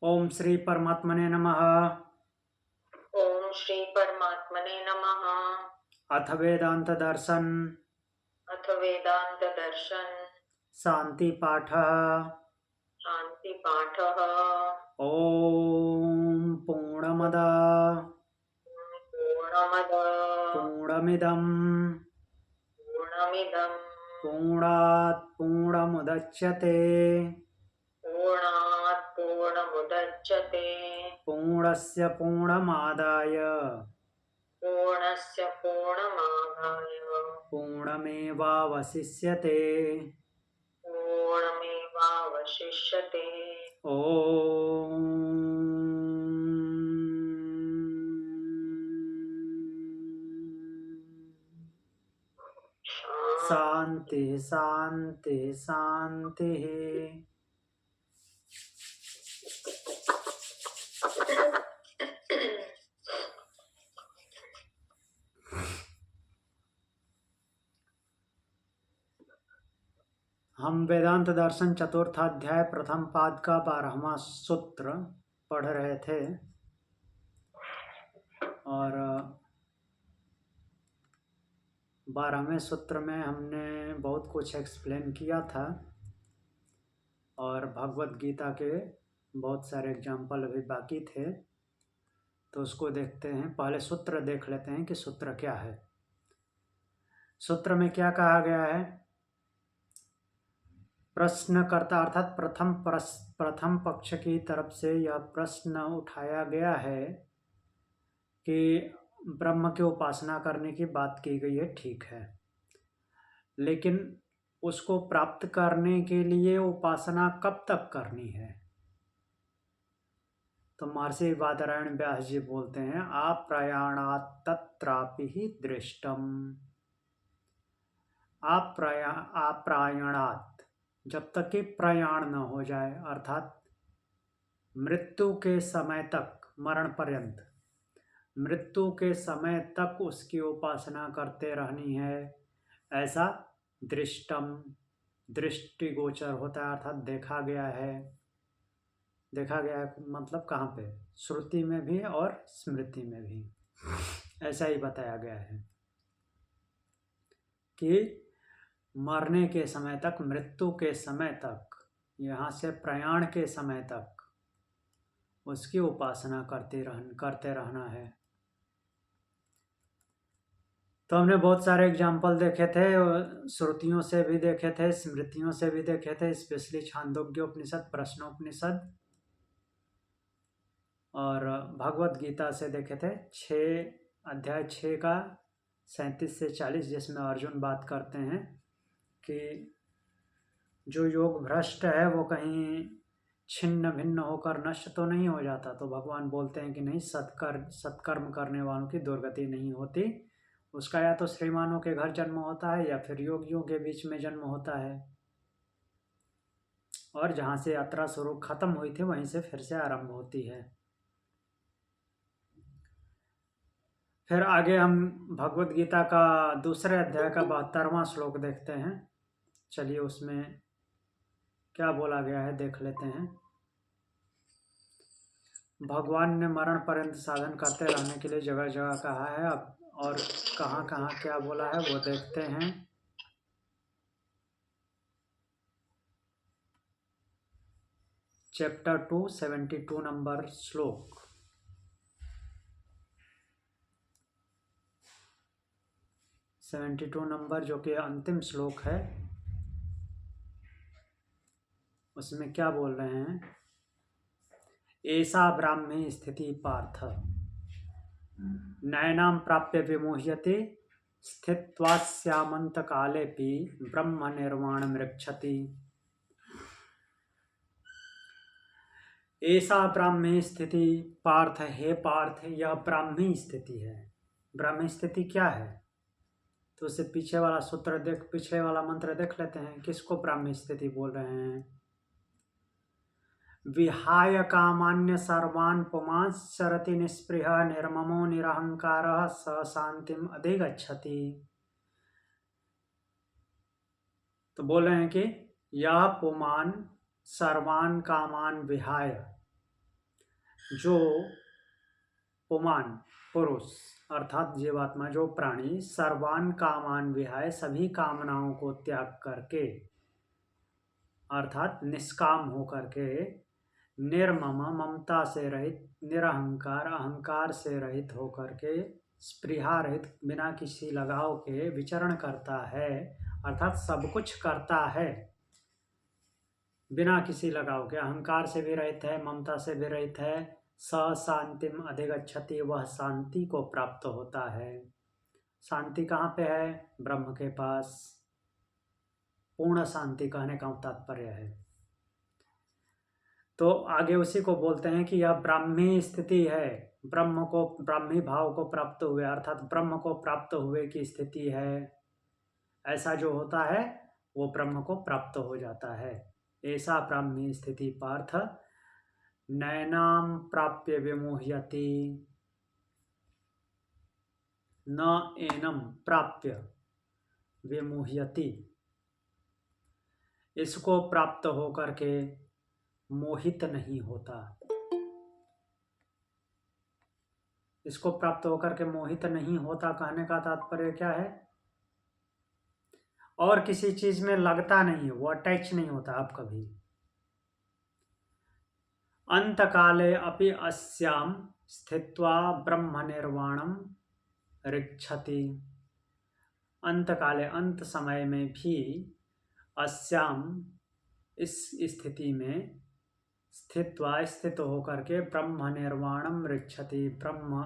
ओम श्री परमात्मने नमः। ओम श्री परमात्मने नमः। अथ वेदांत दर्शन अथ वेदांत दर्शन शांति पाठ। शांति पाठः। ओम पूर्णमद पूर्णमद पूर्णमिदं पूर्णमिदं पूर्णात् पूर्णमुदच्यते पूर्णात् पूर्णमुदच्यते पूर्णस्य पूर्णमादाय पूर्णस्य पूर्णमादाय पूर्णमेवावशिष्यते। पूर्णमेवावशिष्यते। ओम शांति शांति शांति। हम वेदांत दर्शन चतुर्थाध्याय प्रथम पाद का 12वां सूत्र पढ़ रहे थे और 12वें सूत्र में हमने बहुत कुछ एक्सप्लेन किया था और भगवत गीता के बहुत सारे एग्जाम्पल अभी बाकी थे, तो उसको देखते हैं। पहले सूत्र देख लेते हैं कि सूत्र क्या है। सूत्र में क्या कहा गया है? प्रश्नकर्ता अर्थात प्रथम पक्ष की तरफ से यह प्रश्न उठाया गया है कि ब्रह्म की उपासना करने की बात की गई है, ठीक है, लेकिन उसको प्राप्त करने के लिए उपासना कब तक करनी है? तो महर्षि बादरायण व्यास जी बोलते हैं, अप्रयाणात् तत्रापि ही दृष्टम। अप्रायणात्, जब तक कि प्रयाण न हो जाए, अर्थात मृत्यु के समय तक, मरण पर्यंत, मृत्यु के समय तक उसकी उपासना करते रहनी है, ऐसा दृष्टम, दृष्टिगोचर होता है, अर्थात देखा गया है। देखा गया है मतलब कहाँ पे? श्रुति में भी और स्मृति में भी ऐसा ही बताया गया है कि मरने के समय तक, मृत्यु के समय तक, यहाँ से प्रयाण के समय तक उसकी उपासना करते रहना है। तो हमने बहुत सारे एग्जाम्पल देखे थे, श्रुतियों से भी देखे थे, स्मृतियों से भी देखे थे, स्पेशली छांदोग्य उपनिषद, प्रश्नोपनिषद और भगवत गीता से देखे थे। अध्याय 6 का 37 से 40, जिसमें अर्जुन बात करते हैं कि जो योग भ्रष्ट है वो कहीं छिन्न भिन्न होकर नष्ट तो नहीं हो जाता। तो भगवान बोलते हैं कि नहीं, सत्कर्म करने वालों की दुर्गति नहीं होती, उसका या तो श्रीमानों के घर जन्म होता है या फिर योगियों के बीच में जन्म होता है, और जहाँ से यात्रा शुरू खत्म हुई थी वहीं से फिर से आरंभ होती है। फिर आगे हम भगवत गीता का दूसरे अध्याय का 72वां श्लोक देखते हैं। चलिए उसमें क्या बोला गया है देख लेते हैं। भगवान ने मरण पर्यंत साधन करते रहने के लिए जगह जगह कहा है, अब और कहाँ कहाँ क्या बोला है वो देखते हैं। चैप्टर 2 72 नंबर श्लोक। 72 नंबर जो कि अंतिम श्लोक है, उसमें क्या बोल रहे हैं? ऐसा ब्राह्मी स्थिति पार्थ नयनां प्राप्य विमोह्यते स्थित्वास्यामंत कालेपि ब्रह्म निर्वाण मृक्षति। ऐसा ब्राह्मी स्थिति पार्थ, हे पार्थ, यह ब्राह्मी स्थिति है। ब्राह्मी स्थिति क्या है? तो उससे पीछे वाला सूत्र पीछे वाला मंत्र देख लेते हैं, किसको ब्राह्मी स्थिति बोल रहे हैं? विहाय कामान्य सर्वान् पुमांस चरति निस्पृहः निर्ममो निरहंकारः स शांतिम अधिगच्छति। तो बोल रहे हैं कि यह पुमान सर्वान कामान विहाय, जो पुमान पुरुष अर्थात जीवात्मा, जो प्राणी सर्वान कामान विहाय सभी कामनाओं को त्याग करके अर्थात निष्काम होकर के निर्मम ममता से रहित, निरहंकार अहंकार से रहित होकर के स्पृहा रहित बिना किसी लगाव के विचरण करता है, अर्थात सब कुछ करता है बिना किसी लगाव के, अहंकार से भी रहित है, ममता से भी रहित है, स शांतिम अधिगच्छति, वह शांति को प्राप्त होता है। शांति कहाँ पे है? ब्रह्म के पास। पूर्ण शांति कहने का तात्पर्य है। तो आगे उसी को बोलते हैं कि यह ब्राह्मी स्थिति है, ब्रह्म को, ब्राह्मी भाव को प्राप्त हुए अर्थात ब्रह्म को प्राप्त हुए की स्थिति है। ऐसा जो होता है वो ब्रह्म को प्राप्त हो जाता है। ऐसा ब्राह्मी स्थिति पार्थ नैनाम प्राप्य विमुह्यति, न एनम प्राप्य विमुह्यति, इसको प्राप्त होकर के मोहित नहीं होता। इसको प्राप्त होकर के मोहित नहीं होता कहने का तात्पर्य क्या है? और किसी चीज में लगता नहीं है, वो अटैच नहीं होता आप कभी। अंत काले अपि अस्याम स्थित्वा ब्रह्म निर्वाणम ऋक्षति, अंत काले अंत समय में भी अस्याम इस स्थिति में स्थित्वा स्थित होकर के ब्रह्म निर्वाणम ऋक्षति, ब्रह्म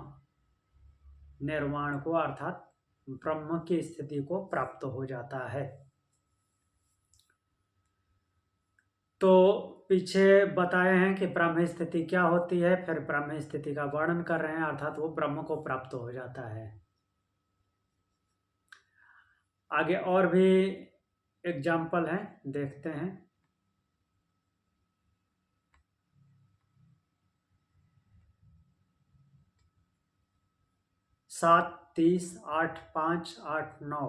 निर्वाण को अर्थात ब्रह्म की स्थिति को प्राप्त हो जाता है। तो पीछे बताए हैं कि ब्रह्म स्थिति क्या होती है, फिर ब्रह्म स्थिति का वर्णन कर रहे हैं, अर्थात वो ब्रह्म को प्राप्त हो जाता है। आगे और भी एग्जाम्पल हैं, देखते हैं। 7, 30, 8, 5, 8, 9,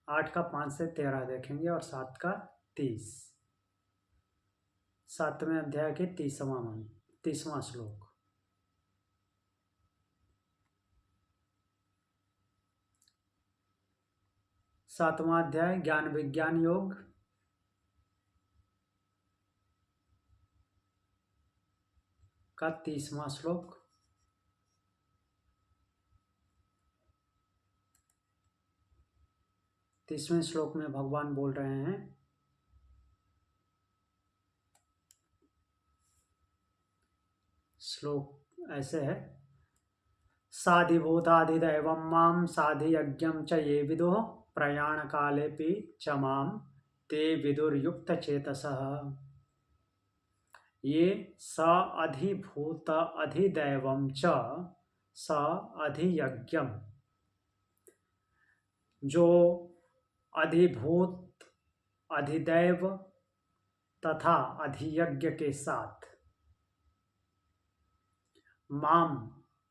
8 का 5 से 13 देखेंगे और 7 का 30, 7वें अध्याय के 30वां श्लोक। सातवां अध्याय ज्ञान विज्ञान योग, का 30वां श्लोक। तीसवें श्लोक में भगवान बोल रहे हैं, श्लोक ऐसे है, साधिभूताधिदैवं मां साधियज्ञं च ये विदुः प्रयाण कालेपि च मां ते विदुर्युक्त चेतसः। ये स अधिभूत अधिदैवं च स अधियज्ञं, जो अधिभूत अधिदैव तथा अधियज्ञ के साथ माम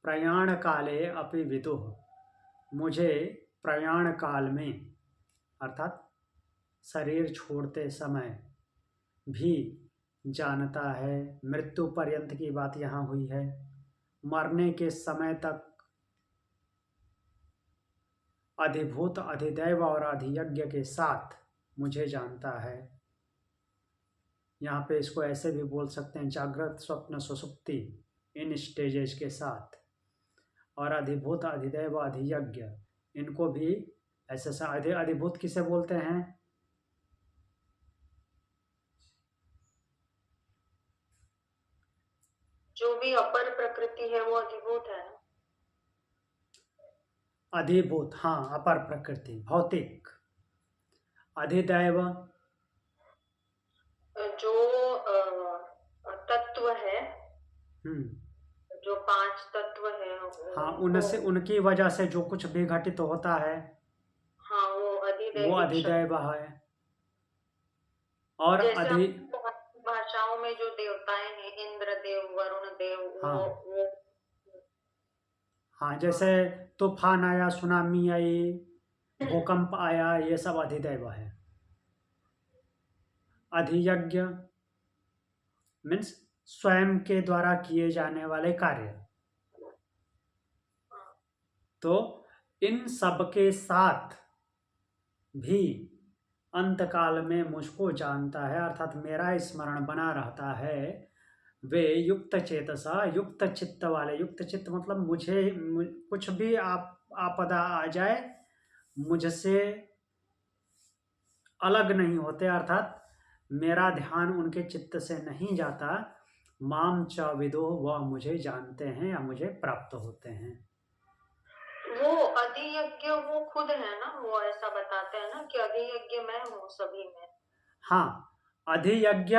प्रयाण काले अपि विदुः, मुझे प्रयाण काल में अर्थात शरीर छोड़ते समय भी जानता है। मृत्यु पर्यंत की बात यहाँ हुई है, मरने के समय तक अधिभूत अधिदैव और अधियज्ञ के साथ मुझे जानता है। यहाँ पे इसको ऐसे भी बोल सकते हैं, जागृत स्वप्न सुषुप्ति इन स्टेजेस के साथ, और अधिभूत अधिदैव अधियज्ञ इनको भी ऐसे अधिभूत किसे बोलते हैं? जो भी अपर प्रकृति है वो अधिभूत है ना? अधिभूत, हाँ, अपर प्रकृति भौतिक। अधिदैव जो तत्व है, जो 5 तत्व है, हाँ, उनसे उनकी वजह से जो कुछ भी घटित होता है, हाँ, वो अधिदैव है। और जैसे भाषाओं में जो देवताएं हैं, इंद्र देव, वरुण देव, हाँ, वो हाँ, जैसे तूफान आया, सुनामी आई, भूकंप आया, ये सब अधिदैव है। अधियज्ञ मीन्स स्वयं के द्वारा किए जाने वाले कार्य। तो इन सब के साथ भी अंतकाल में मुझको जानता है, अर्थात मेरा स्मरण बना रहता है। वे युक्त चेतसा, युक्त चित्त वाले, युक्त चित्त मतलब कुछ भी आपदा आ जाए मुझसे अलग नहीं होते, अर्थात मेरा ध्यान उनके चित्त से नहीं जाता। माम च विदो, वह मुझे जानते हैं या मुझे प्राप्त होते हैं। वो अधियज्ञ वो खुद है ना, वो ऐसा बताते हैं ना कि अधियज्ञ मैं हूँ सभी में। हाँ, अधियज्ञ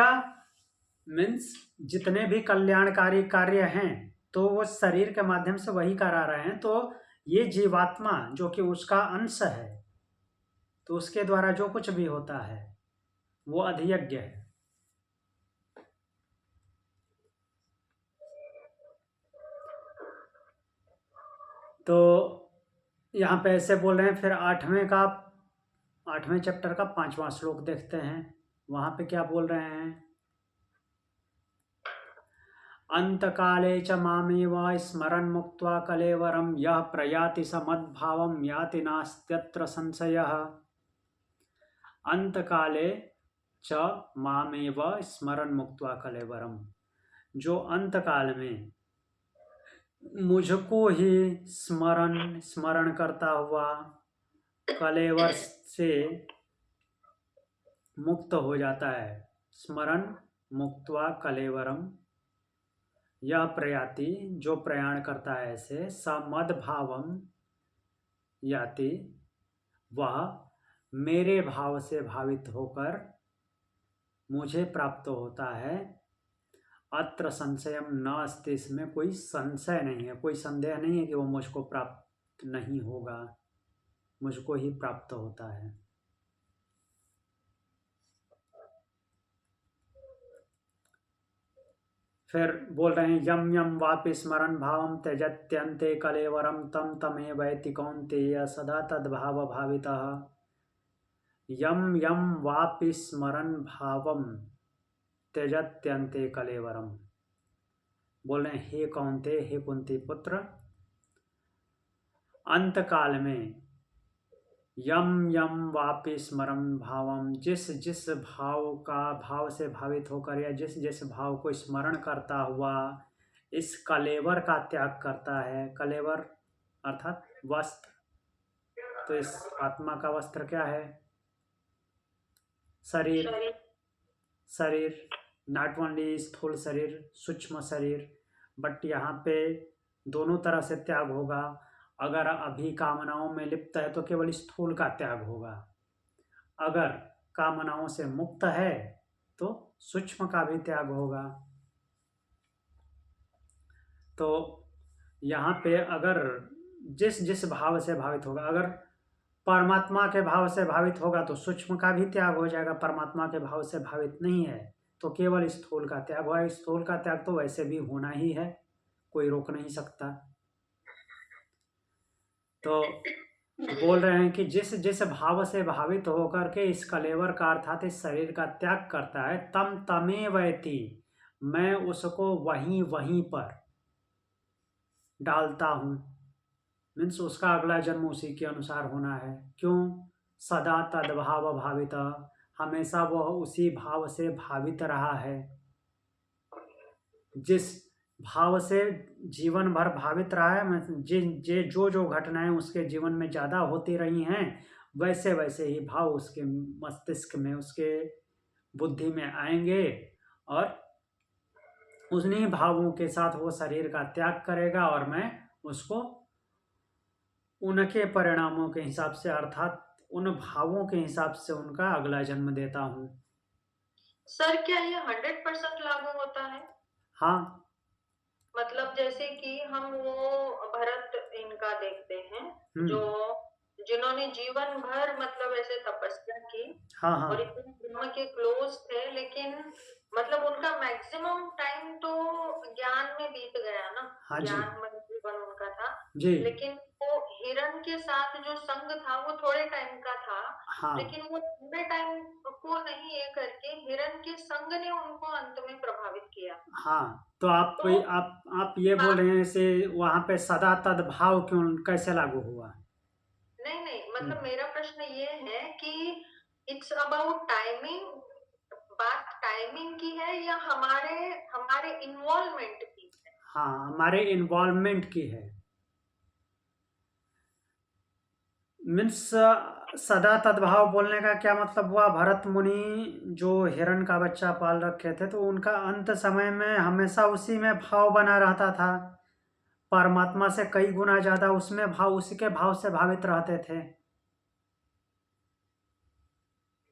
मीन्स जितने भी कल्याणकारी कार्य हैं तो वो शरीर के माध्यम से वही करा रहे हैं। तो ये जीवात्मा जो कि उसका अंश है, तो उसके द्वारा जो कुछ भी होता है वो अधियज्ञ है। तो यहाँ पे ऐसे बोल रहे हैं। फिर 8वें चैप्टर का 5वां श्लोक देखते हैं। वहां पे क्या बोल रहे हैं? अंतकाले च मामेव स्मरन् मुक्त्वा कलेवरं यः प्रयाति स मद्भावं याति नास्त्यत्र संशयः। अंतकाले च मामेव स्मरन् मुक्त्वा कलेवरम, जो अंतकाल में मुझको ही स्मरण करता हुआ कलेवर से मुक्त हो जाता है। स्मरण मुक्त्वा कलेवरम, यह प्रयाति, जो प्रयाण करता है ऐसे, समद भावम याति, वह मेरे भाव से भावित होकर मुझे प्राप्त होता है। अत्र संशयम न अस्ति, इसमें कोई संशय नहीं है, कोई संदेह नहीं है कि वो मुझको प्राप्त नहीं होगा, मुझको ही प्राप्त होता है। फिर बोल रहे हैं यम यम वापि स्मरण भावम त्यजत्यन्ते कलेवरम तम तमेवैति कौन्तेय सदा तद्भाव भावितः। यम यम वापि स्मरण भावम त्यजत्यन्ते कलेवरम, बोल रहे हैं हे कौन्ते, हे कुंती पुत्र, अंतकाल में यम यम वापि स्मरण भावम, जिस जिस भाव से भावित होकर या जिस जिस भाव को स्मरण करता हुआ इस कलेवर का त्याग करता है। कलेवर अर्थात वस्त्र। तो इस आत्मा का वस्त्र क्या है? शरीर। शरीर, नॉट ओनली स्थूल शरीर, सूक्ष्म शरीर, बट यहाँ पे दोनों तरह से त्याग होगा। अगर अभी कामनाओं में लिप्त है तो केवल स्थूल का त्याग होगा, अगर कामनाओं से मुक्त है तो सूक्ष्म का भी त्याग होगा। तो यहाँ पे अगर जिस जिस भाव से भावित होगा, अगर परमात्मा के भाव से भावित होगा तो सूक्ष्म का भी त्याग हो जाएगा। परमात्मा के भाव से भावित नहीं है तो केवल स्थूल का त्याग होगा। स्थूल का त्याग तो वैसे भी होना ही है, कोई रोक नहीं सकता। तो बोल रहे हैं कि जिस जिस भाव से भावित होकर के इस कलेवर का अर्थात इस शरीर का त्याग करता है, तम तमेवैति, मैं उसको वहीं वहीं पर डालता हूँ। मीन्स उसका अगला जन्म उसी के अनुसार होना है। क्यों? सदा तद्भाव भावित, हमेशा वह उसी भाव से भावित रहा है। जिस भाव से जीवन भर भावित रहा है, जो जो घटनाएं उसके जीवन में ज़्यादा होती रही हैं, वैसे वैसे ही भाव उसके मस्तिष्क में, उसके बुद्धि में आएंगे और उन्हीं भावों के साथ वो शरीर का त्याग करेगा और मैं उसको उनके परिणामों के हिसाब से, अर्थात उन भावों के हिसाब से उनका अगला जन्म देता हूँ। सर क्या ये 100% लागू होता है? हाँ, मतलब जैसे कि हम वो भरत इनका देखते हैं जो जिन्होंने जीवन भर मतलब ऐसे तपस्या की हाँ, हाँ, और इतने ब्रह्म के क्लोज थे, लेकिन मतलब उनका मैक्सिमम टाइम तो ज्ञान में बीत गया ना। हाँ जी, ज्ञान में जीवन उनका था, जी, लेकिन वो हिरण के साथ जो संग था वो थोड़े टाइम का था, हाँ, लेकिन वो थोड़े टाइम उनको नहीं ये करके हिरण के संग ने उनको अंत में प्रभावित किया। हाँ, तो आप तो आप ये बोल बात रहे हैं जैसे वहाँ पे सदा तद्भाव क्यों कैसे लागू हुआ? नहीं, नहीं, हुँ, मतलब मेरा प्रश्न ये है कि इट्स अबाउट टाइमिंग, बात टाइमिंग की है या हमारे हमारे इन्वॉल्वमेंट की है? हाँ, हमारे इन्वॉल्वमेंट की है। मीन्स सदा तद्भाव बोलने का क्या मतलब हुआ? भरत मुनि जो हिरण का बच्चा पाल रखे थे, तो उनका अंत समय में हमेशा उसी में भाव बना रहता था। परमात्मा से कई गुना ज़्यादा उसमें भाव, उसी के भाव से भावित रहते थे।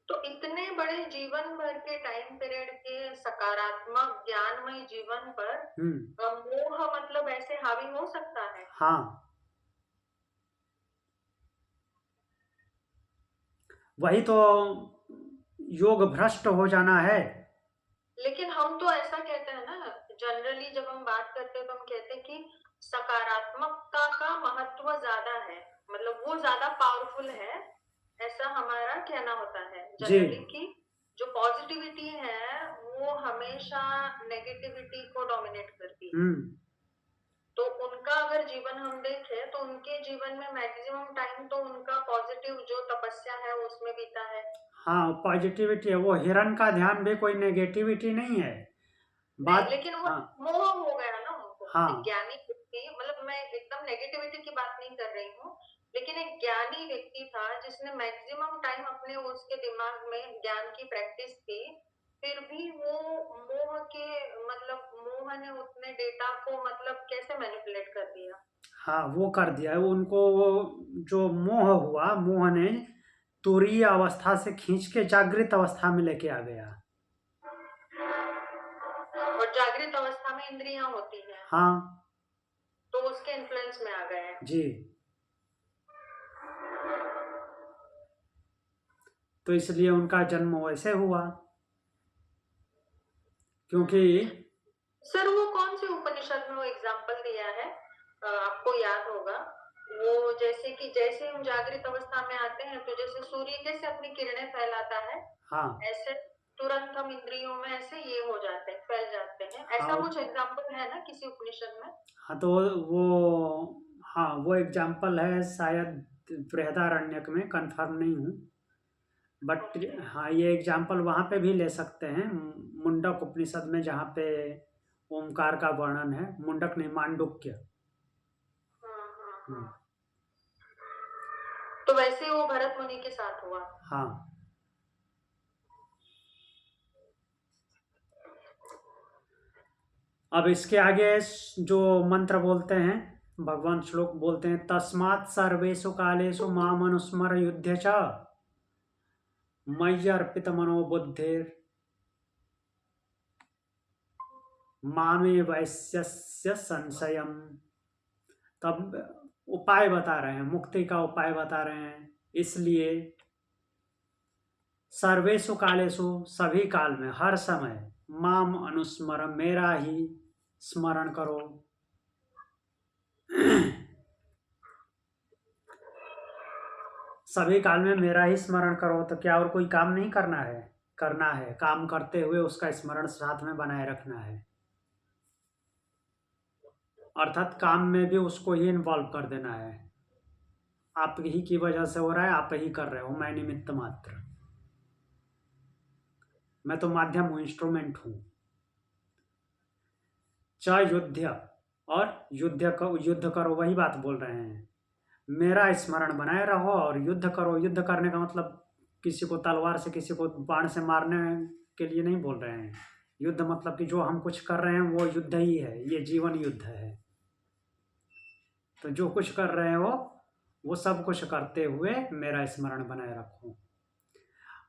तो इतने बड़े जीवन भर के टाइम पीरियड के सकारात्मक ज्ञानमय जीवन पर हुँ, मोह मतलब ऐसे हावी हो सकता है? हाँ, वही तो योग भ्रष्ट हो जाना है। लेकिन हम तो ऐसा कहते हैं ना, जनरली जब हम बात करते हैं तो हम कहते हैं कि सकारात्मकता का महत्व ज्यादा है, मतलब वो ज्यादा पावरफुल है, ऐसा हमारा कहना होता है जी, जनरली कि जो पॉजिटिविटी है वो हमेशा नेगेटिविटी को डोमिनेट करती है। हुँ, तो उनका अगर जीवन हम देखें तो उनके जीवन में मैक्सिमम टाइम तो उनका पॉजिटिव जो तपस्या है उसमें बीता है। हाँ, पॉज़िटिविटी है, वो हिरण का ध्यान भी कोई नेगेटिविटी नहीं है। नहीं, बात लेकिन वो हाँ, मोह हो गया ना उनको। एक हाँ, ज्ञानी व्यक्ति, मतलब मैं एकदम नेगेटिविटी की बात नहीं कर रही हूँ, लेकिन एक ज्ञानी व्यक्ति था जिसने मैक्सिमम टाइम अपने उसके दिमाग में ज्ञान की प्रैक्टिस की, फिर भी वो मोह के, मतलब मोह ने उतने डेटा को मतलब कैसे मैनिपुलेट कर दिया? हाँ, वो कर दिया है। उनको वो जो मोह हुआ, मोह ने तुरीय अवस्था से खींच के जागृत अवस्था में लेके आ गया। और जागृत अवस्था में इंद्रियां होती हैं, हाँ, तो उसके इन्फ्लुएंस में आ गए हैं। जी। तो इसलिए उनका जन्म वैसे हुआ, क्योंकि सर वो कौन से उपनिषद में वो एग्जाम्पल दिया है? आपको याद होगा, वो जैसे कि जैसे हम जागृत अवस्था में आते हैं तो जैसे सूर्य कैसे अपनी किरणें फैलाता है, हाँ, ऐसे तुरंत हम इंद्रियों में ऐसे ये हो जाते हैं, फैल जाते हैं। ऐसा हाँ, कुछ एग्जाम्पल है ना किसी उपनिषद में? हाँ, तो वो हाँ, वो एग्ज़ाम्पल है शायद बृहदारण्यक में, कन्फर्म नहीं हूँ। But okay. हाँ, ये एग्ज़ाम्पल वहाँ पे भी ले सकते हैं, मुंडक उपनिषद में जहाँ पे ओमकार का वर्णन है। मुंडक नहीं, मांडुक्य। हाँ, हाँ, हुँ, हाँ। तो वैसे वो भरत मुनि के साथ हुआ। हाँ। अब इसके आगे जो मंत्र बोलते हैं, भगवान श्लोक बोलते हैं, तस्मात् सर्वेषु कालेषु मामनुस्मर युध्य च मय्यर्पितमनो बुद्धिर् मामे वैश्यस्य संशयम। तब उपाय बता रहे हैं, मुक्ति का उपाय बता रहे हैं। इसलिए सर्वेषु कालेषु, सभी काल में, हर समय, माम अनुस्मर, मेरा ही स्मरण करो। सभी काल में मेरा ही स्मरण करो, तो क्या और कोई काम नहीं करना है? करना है। काम करते हुए उसका स्मरण साथ में बनाए रखना है, अर्थात काम में भी उसको ही इन्वॉल्व कर देना है। आप ही की वजह से हो रहा है, आप ही कर रहे हो, मैं निमित्त मात्र। मैं तो माध्यम हूँ, इंस्ट्रूमेंट हूँ। च युद्ध, और युद्ध करो, वही बात बोल रहे हैं। मेरा स्मरण बनाए रहो और युद्ध करो। युद्ध करने का मतलब किसी को तलवार से, किसी को बाण से मारने के लिए नहीं बोल रहे हैं। युद्ध मतलब कि जो हम कुछ कर रहे हैं वो युद्ध ही है, ये जीवन युद्ध है। तो जो कुछ कर रहे हो वो सब कुछ करते हुए मेरा स्मरण बनाए रखो।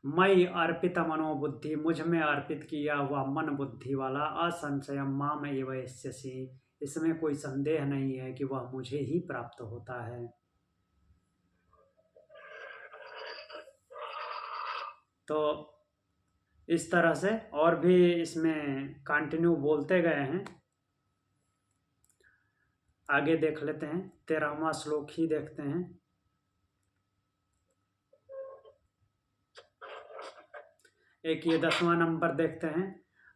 मई अर्पित मनोबुद्धि, मुझ में अर्पित किया हुआ मन बुद्धि वाला, असंशय माम एव एष्यसि, इसमें कोई संदेह नहीं है कि वह मुझे ही प्राप्त होता है। तो इस तरह से और भी इसमें कंटिन्यू बोलते गए हैं। आगे देख लेते हैं, 13वां श्लोक ही देखते हैं। एक ये 10वां नंबर देखते हैं।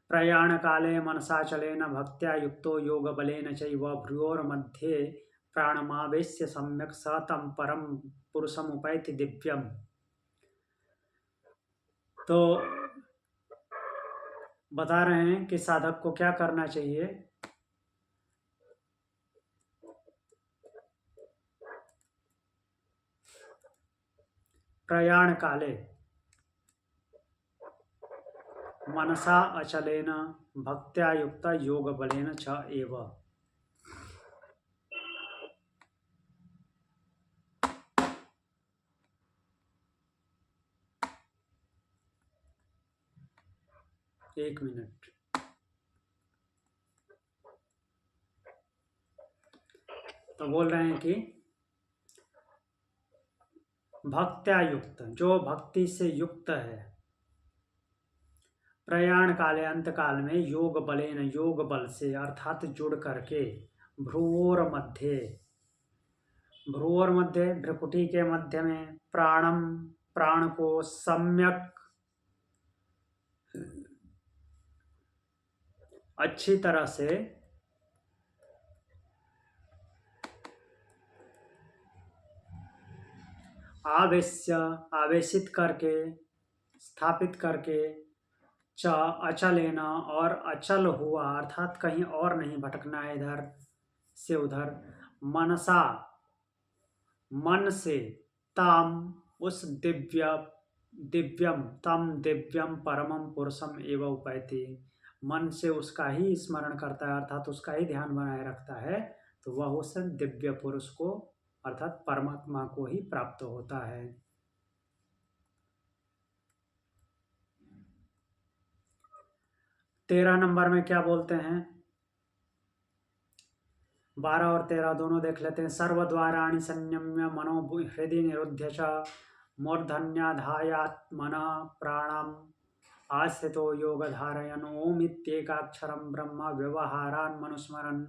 प्रयाण काले मनसा चलेन भक्त्या युक्तो योग बलेन चैव भ्रुवोर्मध्ये प्राणमावेश्य सम्यक स तं परम पुरुषमुपैति दिव्यम। तो बता रहे हैं कि साधक को क्या करना चाहिए। प्रयाण काले मनसा अचलेन भक्त्या युक्त योग बलेन च एव। एक मिनट। तो बोल रहे हैं कि भक्त्या युक्त, जो भक्ति से युक्त है, प्रयाण काले अंत काल में योग बलेन, योग बल से अर्थात जुड़ करके, भ्रुवोर मध्य, भ्रुवोर मध्य भ्रुकुटी के मध्य में प्राणम, प्राण को सम्यक अच्छी तरह से आवेश्य, आवेशित करके, स्थापित करके, च अचलेना, और अचल हुआ अर्थात कहीं और नहीं भटकना है इधर से उधर, मनसा मन से, ताम उस दिव्यम तम दिव्यम परमम पुरुषम एवं उपैति, मन से उसका ही स्मरण करता है अर्थात उसका ही ध्यान बनाए रखता है, तो वह उस दिव्य पुरुष को अर्थात परमात्मा को ही प्राप्त होता है। तेरह नंबर में क्या बोलते हैं, 12 और 13 दोनों देख लेते हैं। सर्वद्वाराणि संयम्य मनो हृदय निरुध्य च मूर्धन्याधायात्मना प्राणम आस्थितो योग धारयन ओम इत्येकाक्षरं ब्रह्म व्यवहारान् मनुस्मरन्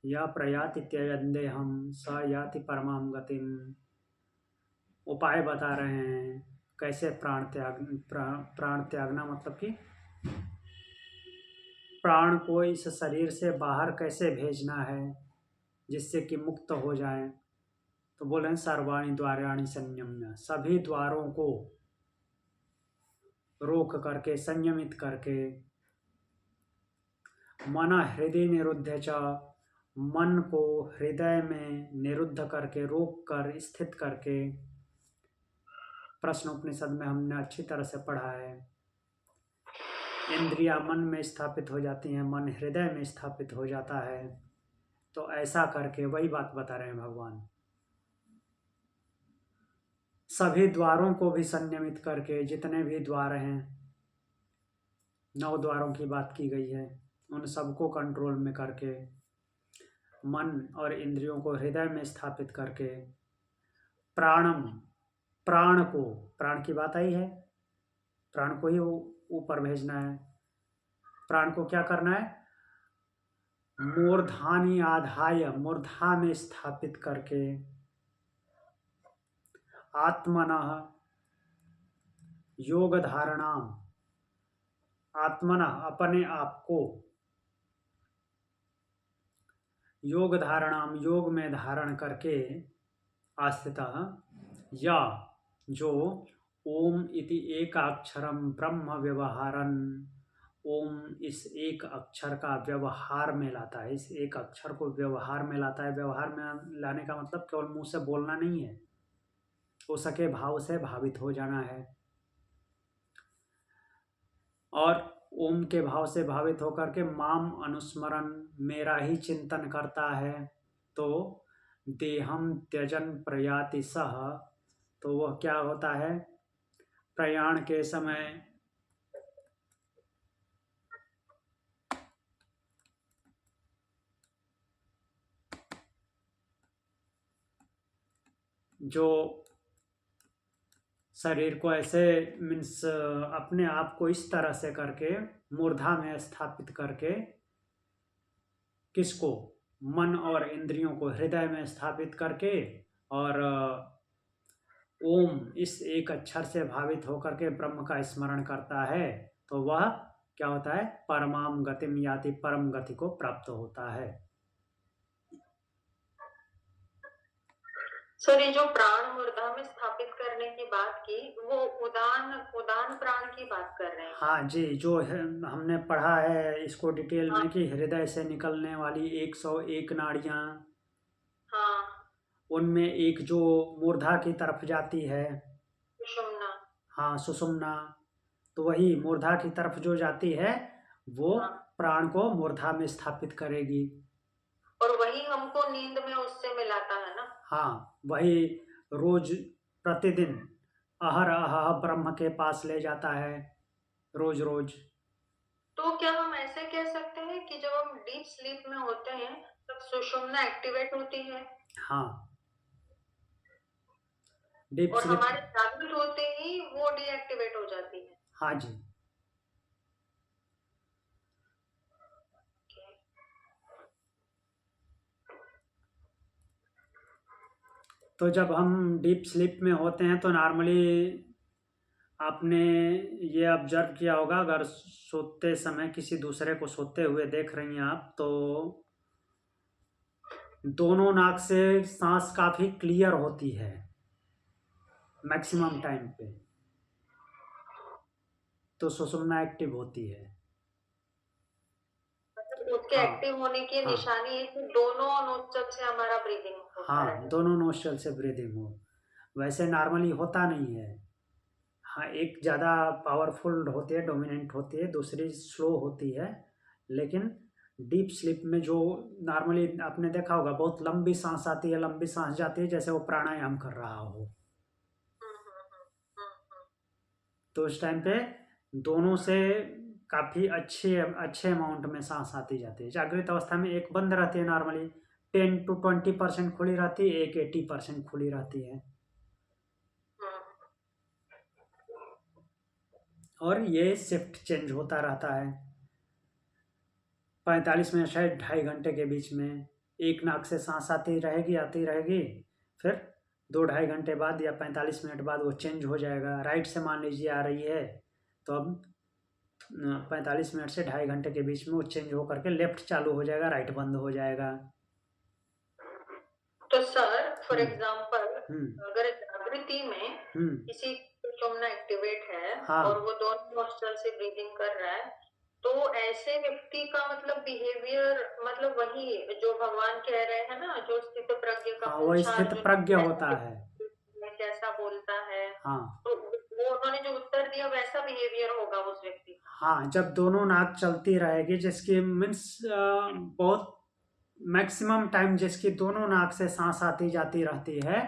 यः प्रयाति त्यजन्देहं स याति परमां गतिम। उपाय बता रहे हैं कैसे प्राण त्यागना, मतलब कि प्राण को इस शरीर से बाहर कैसे भेजना है जिससे कि मुक्त हो जाए। तो बोल रहे हैं सर्वाणि द्वाराणि संयम्य, सभी द्वारों को रोक करके, संयमित करके, मन हृदय निरुद्ध च, मन को हृदय में निरुद्ध करके, रोक कर, स्थित करके। प्रश्न उपनिषद में हमने अच्छी तरह से पढ़ा है, इंद्रियां मन में स्थापित हो जाती हैं, मन हृदय में स्थापित हो जाता है। तो ऐसा करके वही बात बता रहे हैं भगवान, सभी द्वारों को भी संयमित करके, जितने भी द्वार हैं, 9 द्वारों की बात की गई है, उन सबको कंट्रोल में करके, मन और इंद्रियों को हृदय में स्थापित करके, प्राणम, प्राण को, प्राण की बात आई है, प्राण को ही ऊपर भेजना है। प्राण को क्या करना है, मूर्धानि आधाय, मूर्धा में स्थापित करके, आत्मनः योग धारणाम, आत्मनः अपने आप को, योग धारणाम योग में धारण करके, आस्थितः या जो ओम इति एकाक्षरम ब्रह्म व्यवहारन, ओम इस एक अक्षर का व्यवहार में लाता है, इस एक अक्षर को व्यवहार में लाता है। व्यवहार में लाने का मतलब केवल मुंह से बोलना नहीं है, हो सके भाव से भावित हो जाना है, और ओम के भाव से भावित होकर के माम अनुस्मरण, मेरा ही चिंतन करता है। तो देहम त्यजन प्रयाति सह, तो वह क्या होता है, प्रयाण के समय जो शरीर को ऐसे मीन्स अपने आप को इस तरह से करके मूर्धा में स्थापित करके, किसको, मन और इंद्रियों को हृदय में स्थापित करके, और ओम इस एक अक्षर से भावित होकर के ब्रह्म का स्मरण करता है तो वह क्या होता है, परमाम गतिम याति, परम गति को प्राप्त होता है। सर ये जो प्राण मुर्दा में स्थापित करने की बात की, वो उदान उदान प्राण की बात कर रहे हैं? हाँ जी, जो है हमने पढ़ा है इसको डिटेल हाँ में कि हृदय से निकलने वाली 101 नाड़ियाँ, हाँ, उनमें एक जो मूर्धा की तरफ जाती है, सुषुम्ना। हाँ सुषुम्ना, तो वही मूर्धा की तरफ जो जाती है वो हाँ, प्राण को मूर्धा में स्थापित करेगी। और वही हमको नींद में उससे मिलाता है ना? हाँ वही रोज प्रतिदिन अहर अह ब्रह्म के पास ले जाता है, रोज रोज। तो क्या हम ऐसे कह सकते हैं कि जब हम डीप स्लीप में होते हैं तब सुषुम्ना एक्टिवेट होती है हाँ, डीप और स्लिप, हमारे जागृत होते ही वो डीएक्टिवेट हो जाती है? हाँ जी। तो जब हम डीप स्लीप में होते हैं तो नॉर्मली आपने ये ऑब्जर्व किया होगा, अगर सोते समय किसी दूसरे को सोते हुए देख रही हैं आप, तो दोनों नाक से सांस काफ़ी क्लियर होती है मैक्सिमम टाइम पे, तो सुषुम्ना एक्टिव होती है। मतलब उसके हाँ एक्टिव होने की हाँ निशानी है कि दोनों नोस्ट्रल से हमारा ब्रीदिंग होता हाँ, रहे। दोनों नोस्ट्रल से ब्रीदिंग हो। वैसे नॉर्मली होता नहीं है। हाँ, एक ज़्यादा पावरफुल होती है, डोमिनेंट होती है, दूसरी स्लो होती है। लेकिन डीप स्लीप में जो नॉर्मली आपने देखा होगा, बहुत लंबी सांस आती है, लंबी सांस जाती है, जैसे वो प्राणायाम कर रहा हो। तो उस टाइम पे दोनों से काफ़ी अच्छे अच्छे अमाउंट में सांस आती जाती है। जागृत अवस्था में एक बंद रहती है, नॉर्मली 10 to 20% खुली रहती है, एक 80% खुली रहती है। और ये शिफ्ट चेंज होता रहता है, 45 मिनट से 2.5 घंटे के बीच में एक नाक से सांस आती रहेगी, फिर 2-2.5 घंटे बाद या 45 मिनट बाद वो चेंज हो जाएगा। राइट से मान लीजिए आ रही है, तो अब 45 मिनट से 2.5 घंटे के बीच में वो चेंज होकर के लेफ्ट चालू हो जाएगा, राइट बंद हो जाएगा। तो सर फॉर हम्म एग्जांपल, हम्म अगर जागृति में हम्म किसी सुषुम्ना एक्टिवेट है और हाँ वो दोनों नोस्ट्रल से ब्रीदिंग कर रहा है, तो ऐसे व्यक्ति का मतलब बिहेवियर, मतलब वही जो भगवान कह रहे हैं ना, जो स्थित प्रज्ञ का हाँ, वो पूछा स्थित अर्जुन प्रज्ञ ने, होता है। कैसा बोलता है, हाँ तो वो उन्होंने जो उत्तर दिया वैसा बिहेवियर होगा उस व्यक्ति का। हाँ, जब दोनों नाक चलती रहेगी, जिसकी मीन्स बहुत मैक्सिमम टाइम जिसकी दोनों नाक से सांस आती जाती रहती है,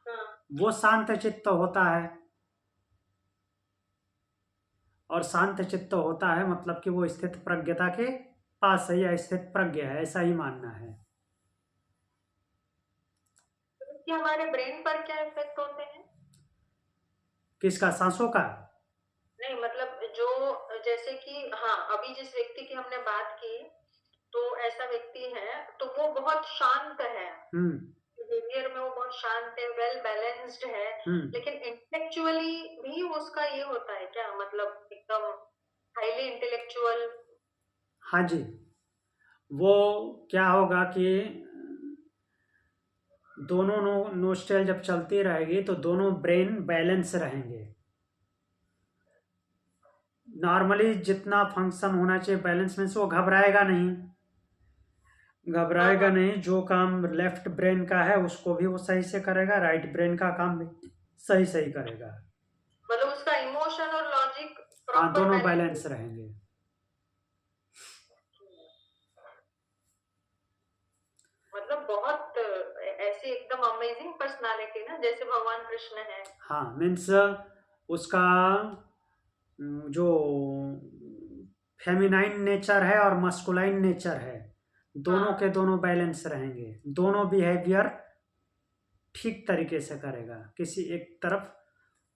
हाँ, वो शांत चित्त होता है। और शांत चित्त होता है मतलब कि वो स्थित प्रज्ञता के पास है या स्थित प्रज्ञ है, ऐसा ही मानना है। तो इसके हमारे ब्रेन पर क्या इफेक्ट होते हैं? किसका, सांसों का? नहीं मतलब जो, जैसे कि हाँ, अभी जिस व्यक्ति की हमने बात की, तो ऐसा व्यक्ति है तो वो बहुत शांत है, हम्म बिहेवियर में वो बहुत शांत है, वेल बैलेंस्ड है, हम्म लेकिन इंटेलेक्चुअली भी उसका ये होता है क्या, मतलब एकदम हाईली इंटेलेक्चुअल? हाँ जी, वो क्या होगा कि दोनों नोस्ट्रल जब चलती रहेगी तो दोनों ब्रेन बैलेंस रहेंगे। नॉर्मली जितना फंक्शन होना चाहिए बैलेंस में से, वो घबराएगा नहीं, हाँ घबराएगा हाँ, नहीं। जो काम लेफ्ट ब्रेन का है उसको भी वो सही से करेगा, राइट ब्रेन का काम भी सही सही करेगा। मतलब उसका इमोशन और लॉजिक हाँ, प्रॉपर दोनों बैलेंस। बैलेंस रहेंगे। मतलब बहुत ऐसी एकदम अमेजिंग पर्सनालिटी ना, जैसे भगवान कृष्ण है। हाँ मीन्स उसका जो फेमिनाइन नेचर है और मस्कुलाइन नेचर है, दोनों हाँ, के दोनों बैलेंस रहेंगे। दोनों बिहेवियर ठीक तरीके से करेगा, किसी एक तरफ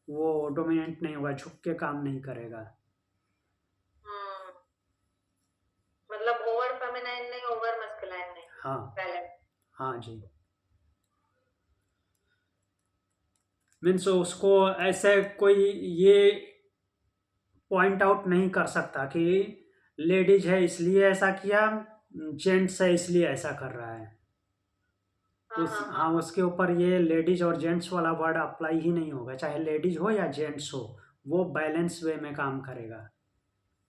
वो डोमिनेंट नहीं होगा, झुक के काम नहीं करेगा। हम्म, मतलब ओवर फेमिनाइन नहीं, ओवर मस्कुलाइन नहीं, हाँ बैलेंस। हाँ जी। मीन्स उसको ऐसे कोई ये पॉइंट आउट नहीं कर सकता कि लेडीज है इसलिए ऐसा किया, जेंट्स है इसलिए ऐसा कर रहा है। हाँ हाँ हाँ हाँ, हाँ। उसके ऊपर ये लेडीज और जेंट्स वाला वर्ड अप्लाई ही नहीं होगा, चाहे लेडीज हो या जेंट्स हो, वो बैलेंस वे में काम करेगा।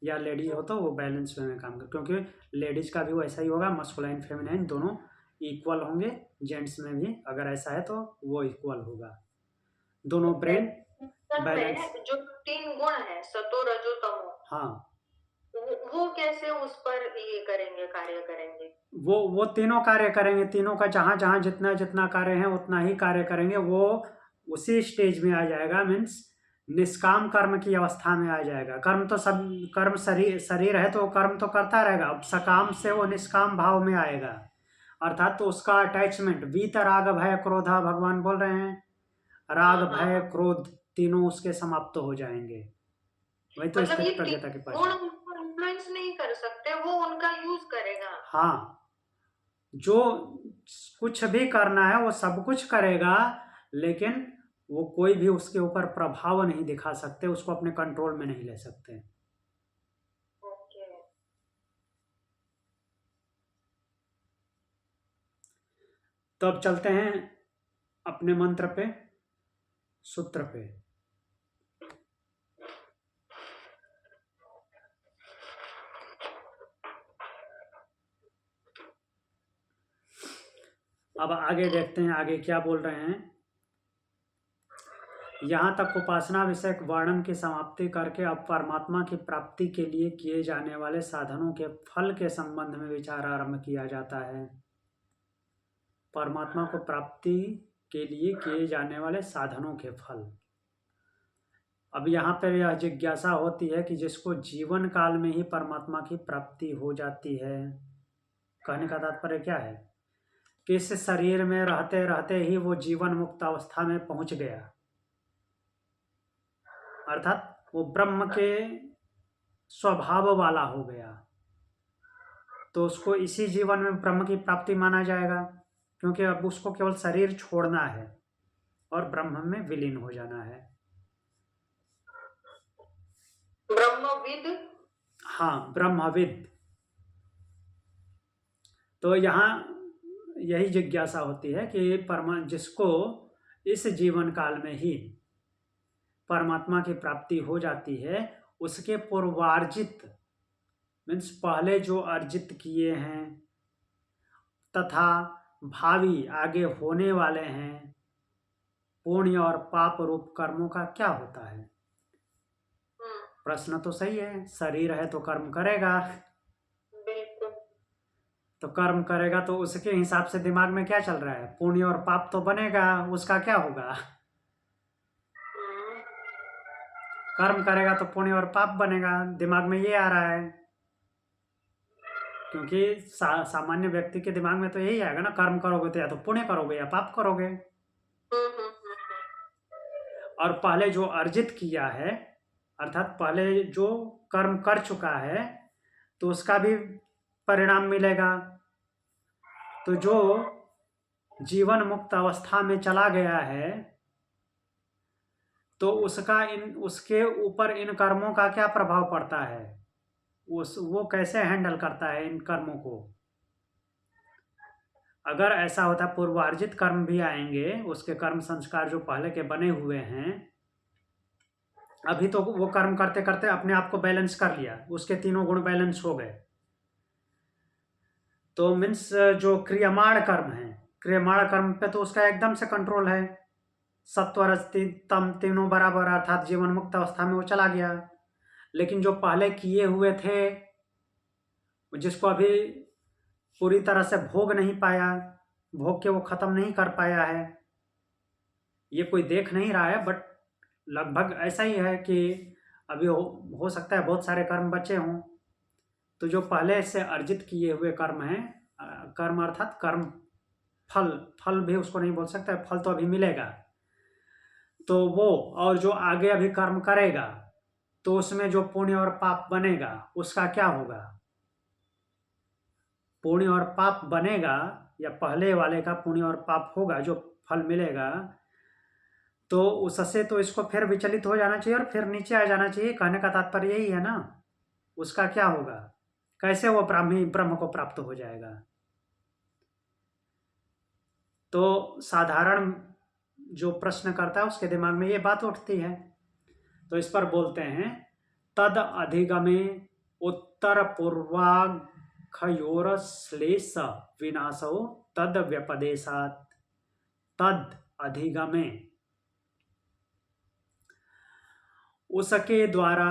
या लेडीज हो तो वो बैलेंस वे में काम करेगा, क्योंकि लेडीज का भी वैसा ही होगा, मस्कुलाइन फेमिनाइन दोनों इक्वल होंगे, जेंट्स में भी अगर ऐसा है तो वो इक्वल होगा, दोनों ब्रेन तन बैलेंस। में जो 3 गुण हैं, सतो, रजो, तमो, हाँ, वो कैसे उस पर ये करेंगे, कार्य करेंगे? वो तीनों कार्य करेंगे, तीनों का जहाँ जहाँ जितना जितना कार्य है उतना ही कार्य करेंगे। वो उसी स्टेज में आ जाएगा, मीन्स निष्काम कर्म की अवस्था में आ जाएगा। कर्म तो सब, कर्म शरीर शरीर है तो कर्म तो करता रहेगा, अब सकाम से वो निष्काम भाव में आएगा, अर्थात तो उसका अटैचमेंट वीत राग भय क्रोध, भगवान बोल रहे हैं राग हाँ हाँ भय हाँ। क्रोध तीनों उसके समाप्त हो जाएंगे। वही तो मतलब ये स्थित प्रज्ञता के 3 पास गुण है। उनको इन्फ्लुएंस नहीं कर सकते, वो उनका यूज करेगा। हाँ, जो कुछ भी करना है वो सब कुछ करेगा, लेकिन वो कोई भी उसके ऊपर प्रभाव नहीं दिखा सकते, उसको अपने कंट्रोल में नहीं ले सकते। ओके। तो अब चलते हैं अपने मंत्र पे, सूत्र पे। अब आगे देखते हैं आगे क्या बोल रहे हैं। यहाँ तक उपासना विषयक वर्णन की समाप्ति करके अब परमात्मा की प्राप्ति के लिए किए जाने वाले साधनों के फल के संबंध में विचार आरंभ किया जाता है। परमात्मा को प्राप्ति के लिए किए जाने वाले साधनों के फल। अब यहाँ पर यह जिज्ञासा होती है कि जिसको जीवन काल में ही परमात्मा की प्राप्ति हो जाती है, कहने का तात्पर्य क्या है कि इस शरीर में रहते रहते ही वो जीवन मुक्त अवस्था में पहुंच गया, अर्थात वो ब्रह्म के स्वभाव वाला हो गया, तो उसको इसी जीवन में ब्रह्म की प्राप्ति माना जाएगा, क्योंकि अब उसको केवल शरीर छोड़ना है और ब्रह्म में विलीन हो जाना है। ब्रह्मविद। हाँ, ब्रह्मविद। तो यहाँ यही जिज्ञासा होती है कि जिसको इस जीवन काल में ही परमात्मा की प्राप्ति हो जाती है, उसके पूर्वार्जित मीन्स पहले जो अर्जित किए हैं तथा भावी आगे होने वाले हैं पुण्य और पाप रूप कर्मों का क्या होता है। प्रश्न तो सही है, शरीर है तो कर्म करेगा, बिल्कुल। तो कर्म करेगा तो उसके हिसाब से दिमाग में क्या चल रहा है, पुण्य और पाप तो बनेगा, उसका क्या होगा, कर्म करेगा तो पुण्य और पाप बनेगा, दिमाग में ये आ रहा है। क्योंकि सामान्य व्यक्ति के दिमाग में तो यही आएगा ना, कर्म करोगे तो या तो पुण्य करोगे या पाप करोगे। और पहले जो अर्जित किया है, अर्थात पहले जो कर्म कर चुका है, तो उसका भी परिणाम मिलेगा। तो जो जीवन मुक्त अवस्था में चला गया है, तो उसके ऊपर इन कर्मों का क्या प्रभाव पड़ता है, वो कैसे हैंडल करता है इन कर्मों को। अगर ऐसा होता पूर्वार्जित कर्म भी आएंगे, उसके कर्म संस्कार जो पहले के बने हुए हैं, अभी तो वो कर्म करते करते अपने आप को बैलेंस कर लिया, उसके तीनों गुण बैलेंस हो गए, तो मीन्स जो क्रियमाण कर्म है, क्रियमाण कर्म पे तो उसका एकदम से कंट्रोल है, सत्व रज तम तीनों बराबर, अर्थात जीवन मुक्त अवस्था में वो चला गया। लेकिन जो पहले किए हुए थे, जिसको अभी पूरी तरह से भोग नहीं पाया, भोग के वो खत्म नहीं कर पाया है, ये कोई देख नहीं रहा है, बट लगभग ऐसा ही है कि अभी हो सकता है बहुत सारे कर्म बचे हों। तो जो पहले से अर्जित किए हुए कर्म हैं, कर्म अर्थात कर्म फल, फल भी उसको नहीं बोल सकता, फल तो अभी मिलेगा, तो वो, और जो आगे अभी कर्म करेगा तो उसमें जो पुण्य और पाप बनेगा उसका क्या होगा, पुण्य और पाप बनेगा या पहले वाले का पुण्य और पाप होगा, जो फल मिलेगा, तो उससे तो इसको फिर विचलित हो जाना चाहिए और फिर नीचे आ जाना चाहिए। कहने का तात्पर्य यही है ना। उसका क्या होगा, कैसे वो ब्राह्मी ब्रह्म को प्राप्त हो जाएगा। तो साधारण जो प्रश्न करता है उसके दिमाग में ये बात उठती है। तो इस पर बोलते हैं तद अधिगमे उत्तर पूर्वाघयोरश्लेष विनाशो तद व्यपदेशात्। तद अधिगमे, उसके द्वारा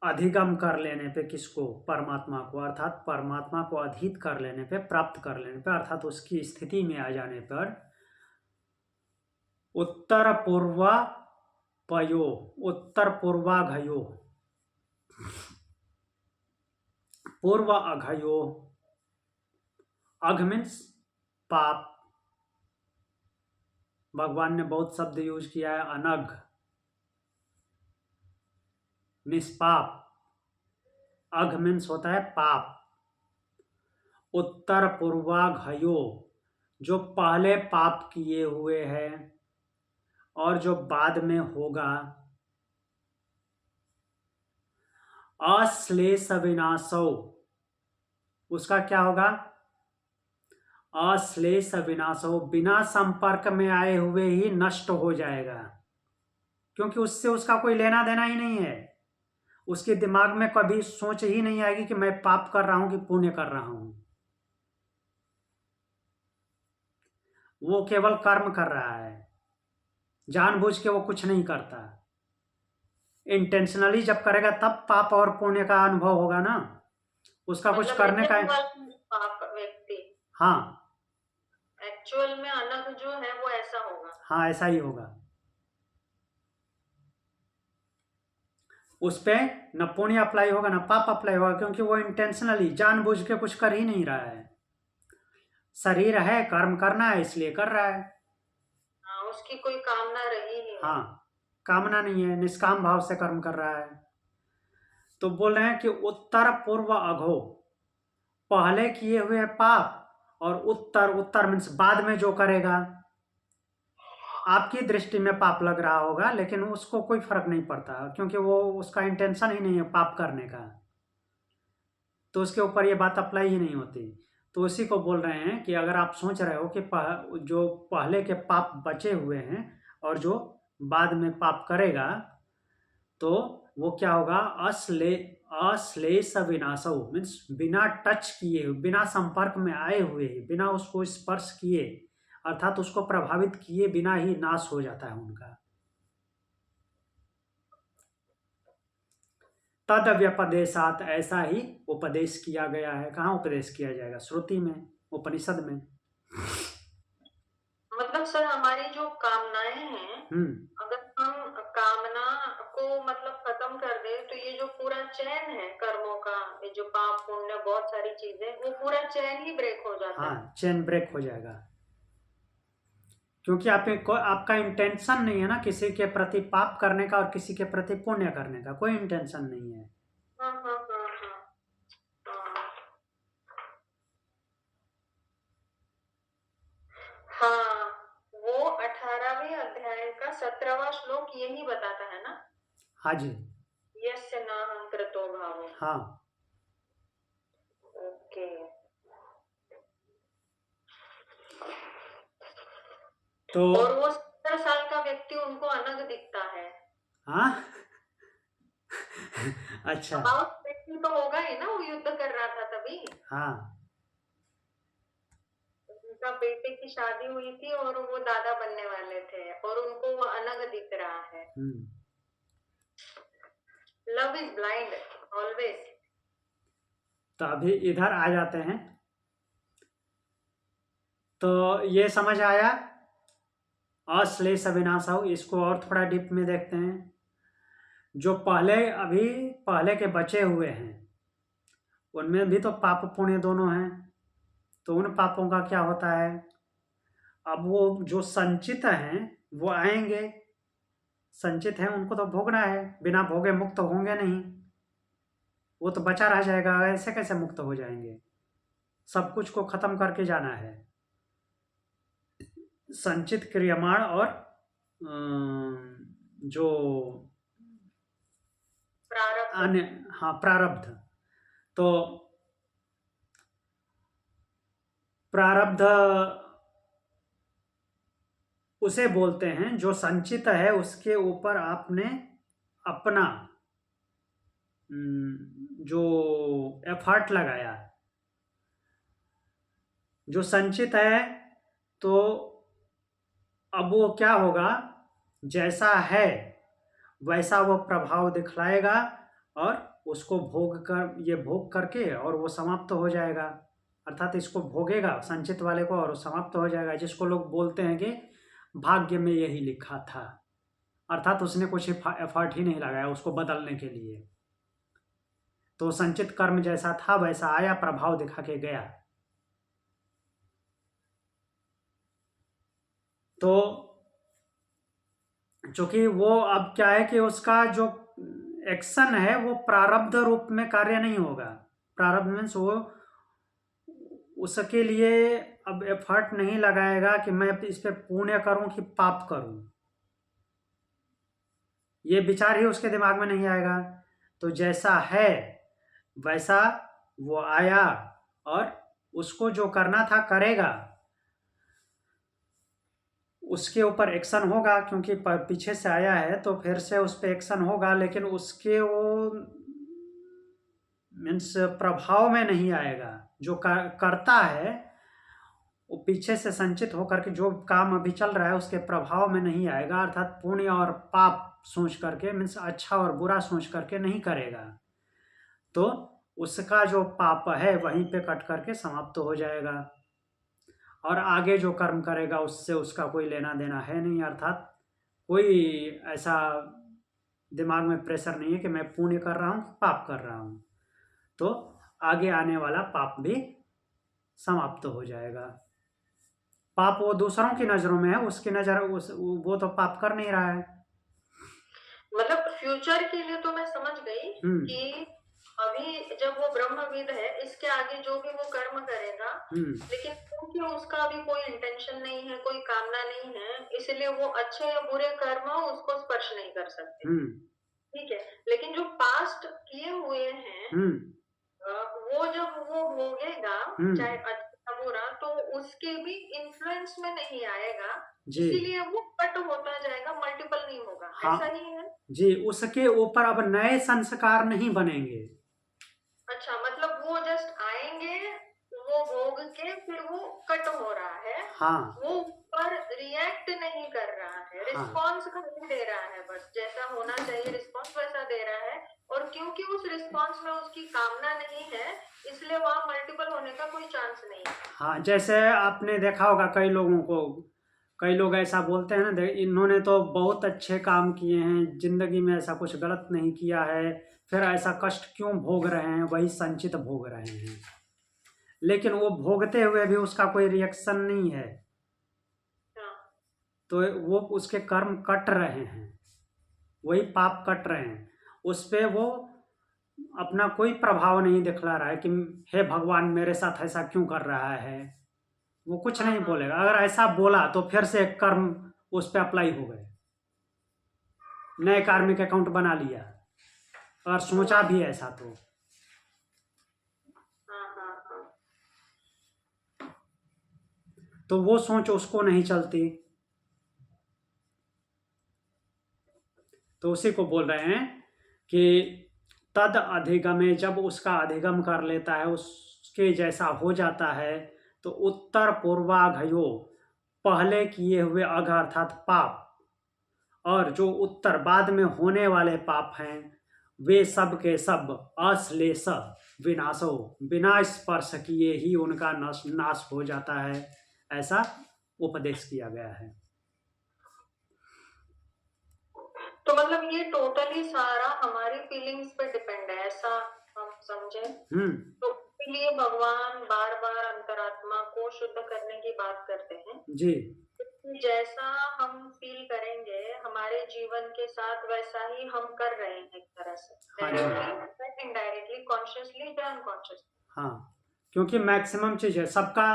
अधिगम कर लेने पे, किसको, परमात्मा को, अर्थात परमात्मा को अधीत कर लेने पे, प्राप्त कर लेने पे, अर्थात उसकी स्थिति में आ जाने पर, उत्तर पूर्व पयो, उत्तर पूर्वाघयो, पूर्व अघयो, अघ मीन्स पाप, भगवान ने बहुत शब्द यूज किया है, अनघ, निष्पाप, अघ मीन्स होता है पाप। उत्तर पूर्वाघयो, जो पहले पाप किए हुए हैं और जो बाद में होगा, अश्लेष विनाशो, उसका क्या होगा, अश्लेष विनाशो, बिना संपर्क में आए हुए ही नष्ट हो जाएगा, क्योंकि उससे उसका कोई लेना देना ही नहीं है। उसके दिमाग में कभी सोच ही नहीं आएगी कि मैं पाप कर रहा हूं कि पुण्य कर रहा हूं। वो केवल कर्म कर रहा है, जानबूझ के वो कुछ नहीं करता। इंटेंशनली जब करेगा तब पाप और पुण्य का अनुभव होगा ना, उसका कुछ मतलब करने का। पाप व्यक्ति हाँ, एक्चुअल में अलग जो है वो ऐसा होगा। हाँ, ऐसा ही होगा। उस पे न पुण्य अप्लाई होगा न पाप अप्लाई होगा, क्योंकि वो इंटेंशनली जानबूझ के कुछ कर ही नहीं रहा है। शरीर है, कर्म करना है, इसलिए कर रहा है। हाँ, उसकी कोई कामना रही नहीं। हाँ, कामना नहीं है, निष्काम भाव से कर्म कर रहा है। तो बोल रहे हैं कि उत्तर पूर्व अघो, पहले किए हुए पाप, और उत्तर, उत्तर मीन्स बाद में जो करेगा। आपकी दृष्टि में पाप लग रहा होगा, लेकिन उसको कोई फर्क नहीं पड़ता, क्योंकि वो उसका इंटेंशन ही नहीं है पाप करने का, तो उसके ऊपर ये बात अप्लाई ही नहीं होती। तो उसी को बोल रहे हैं कि अगर आप सोच रहे हो कि जो पहले के पाप बचे हुए हैं और जो बाद में पाप करेगा, तो वो क्या होगा, अश्लेष विनाशो मीन्स बिना टच किए, बिना संपर्क में आए हुए, बिना उसको स्पर्श किए, अर्थात उसको प्रभावित किए बिना ही नाश हो जाता है उनका। तद व्यपदेशात, ऐसा ही उपदेश किया गया है। कहाँ उपदेश किया जाएगा, श्रुति में, उपनिषद में। मतलब सर हमारी जो कामनाएं हैं, अगर हम कामना को मतलब खत्म कर दे तो ये जो पूरा चैन है कर्मों का, ये जो पाप पुण्य बहुत सारी चीजें, वो पूरा चैन ही ब्रेक हो जाता है। हाँ, चैन ब्रेक हो जाएगा, क्योंकि आपका इंटेंशन नहीं है ना किसी के प्रति पाप करने का और किसी के प्रति पुण्य करने का, कोई इंटेंशन नहीं है। हाँ हाँ हाँ हाँ हाँ। हाँ, वो 18वें अध्याय का 17वां श्लोक यही बताता है ना। हाँ जी। यस्य नाहं कृतो भावो। हाँ, ओके। तो और वो 70 साल का व्यक्ति उनको अलग दिखता है। हाँ अच्छा, अबाउट व्यक्ति तो होगा ही ना, वो युद्ध कर रहा था तभी। हाँ, उनका बेटे की शादी हुई थी और वो दादा बनने वाले थे और उनको वो अलग दिख रहा है। Love is blind always. तो अभी इधर आ जाते हैं। तो ये समझ आया अश्लेष विनाशो। इसको और थोड़ा डीप में देखते हैं। जो पहले के बचे हुए हैं उनमें भी तो पाप पुण्य दोनों हैं, तो उन पापों का क्या होता है। अब वो जो संचित हैं वो आएंगे, संचित हैं उनको तो भोगना है, बिना भोगे मुक्त होंगे नहीं, वो तो बचा रह जाएगा। ऐसे कैसे मुक्त हो जाएंगे, सब कुछ को खत्म करके जाना है। संचित क्रियमाण और जो प्रारब्ध। अन्य, हाँ, प्रारब्ध। तो प्रारब्ध उसे बोलते हैं जो संचित है, उसके ऊपर आपने अपना जो एफर्ट लगाया। जो संचित है तो अब वो क्या होगा, जैसा है वैसा वो प्रभाव दिखलाएगा और उसको भोग करके और वो समाप्त हो जाएगा। अर्थात इसको भोगेगा संचित वाले को और समाप्त हो जाएगा, जिसको लोग बोलते हैं कि भाग्य में यही लिखा था। अर्थात उसने कुछ एफर्ट ही नहीं लगाया उसको बदलने के लिए। तो संचित कर्म जैसा था वैसा आया, प्रभाव दिखा के गया। तो चूंकि वो अब क्या है कि उसका जो एक्शन है वो प्रारब्ध रूप में कार्य नहीं होगा। प्रारब्ध मीन्स वो उसके लिए अब एफर्ट नहीं लगाएगा कि मैं इस पे पुण्य करूं कि पाप करूं, ये विचार ही उसके दिमाग में नहीं आएगा। तो जैसा है वैसा वो आया और उसको जो करना था करेगा, उसके ऊपर एक्शन होगा, क्योंकि पीछे से आया है तो फिर से उस पर एक्शन होगा, लेकिन उसके वो मीन्स प्रभाव में नहीं आएगा। जो करता है वो पीछे से संचित होकर के जो काम अभी चल रहा है उसके प्रभाव में नहीं आएगा। अर्थात पुण्य और पाप सोच करके मीन्स अच्छा और बुरा सोच करके नहीं करेगा, तो उसका जो पाप है वहीं पे कट करके समाप्त हो जाएगा और आगे जो कर्म करेगा उससे उसका कोई लेना देना है नहीं। अर्थात कोई ऐसा दिमाग में प्रेशर नहीं है कि मैं पुण्य कर रहा हूँ पाप कर रहा हूँ, तो आगे आने वाला पाप भी समाप्त हो जाएगा। पाप वो दूसरों की नजरों में है, उसकी नजर वो तो पाप कर नहीं रहा है। मतलब फ्यूचर के लिए तो मैं समझ गई कि अभी जब वो ब्रह्मविद है, इसके आगे जो भी वो कर्म करेगा, लेकिन क्योंकि उसका अभी कोई इंटेंशन नहीं है, कोई कामना नहीं है, इसलिए वो अच्छे या बुरे कर्म उसको स्पर्श नहीं कर सकते। ठीक है, लेकिन जो पास्ट किए हुए हैं वो जब वो भोगेगा चाहे अच्छा बुरा, तो उसके भी इन्फ्लुएंस में नहीं आएगा, इसीलिए वो कट होता जाएगा, मल्टीपल नहीं होगा। हाँ, ऐसा ही है जी। उसके ऊपर अब नए संस्कार नहीं बनेंगे। अच्छा, मतलब वो जस्ट आएंगे, वो भोग के फिर वो कट हो रहा है। हाँ, वो ऊपर रिएक्ट नहीं कर रहा है, रिस्पॉन्स खाली दे रहा है, बस जैसा होना चाहिए रिस्पॉन्स वैसा दे रहा है। और क्योंकि उस रिस्पॉन्स में उसकी कामना नहीं है, इसलिए वहां मल्टीपल होने का कोई चांस नहीं है। हाँ, जैसे आपने देखा होगा कई लोगों को, कई लोग ऐसा बोलते हैं ना, इन्होंने तो बहुत अच्छे काम किए हैं, जिंदगी में ऐसा कुछ गलत नहीं किया है, फिर ऐसा कष्ट क्यों भोग रहे हैं, वही संचित भोग रहे हैं। लेकिन वो भोगते हुए भी उसका कोई रिएक्शन नहीं है, तो वो उसके कर्म कट रहे हैं, वही पाप कट रहे हैं, उस पे वो अपना कोई प्रभाव नहीं दिखला रहा है कि हे भगवान मेरे साथ ऐसा क्यों कर रहा है। वो कुछ नहीं बोलेगा। अगर ऐसा बोला तो फिर से कर्म उस पे अप्लाई हो गए, नए कार्मिक अकाउंट बना लिया, अगर सोचा भी ऐसा तो वो सोच उसको नहीं चलती। तो उसी को बोल रहे हैं कि तद अधिगमे, जब उसका अधिगम कर लेता है, उसके जैसा हो जाता है, तो उत्तर पूर्वाघयो, पहले किए हुए अघ अर्थात पाप, और जो उत्तर बाद में होने वाले पाप हैं, वे सब के सब अश्लेष विनाशो, बिना स्पर्श किए ही उनका नाश हो जाता है, ऐसा उपदेश किया गया है। तो मतलब ये टोटली सारा हमारी फीलिंग्स पे डिपेंड है, ऐसा हम समझे। तो इसलिए भगवान बार बार अंतरात्मा को शुद्ध करने की बात करते हैं जी। जैसा हम फील करेंगे हमारे जीवन के साथ, वैसा ही हम कर रहे हैं एक तरह से, डायरेक्टली इनडायरेक्टली, कॉन्शियसली या अनकॉन्शियसली। हाँ, क्योंकि मैक्सिमम चीज है सबका,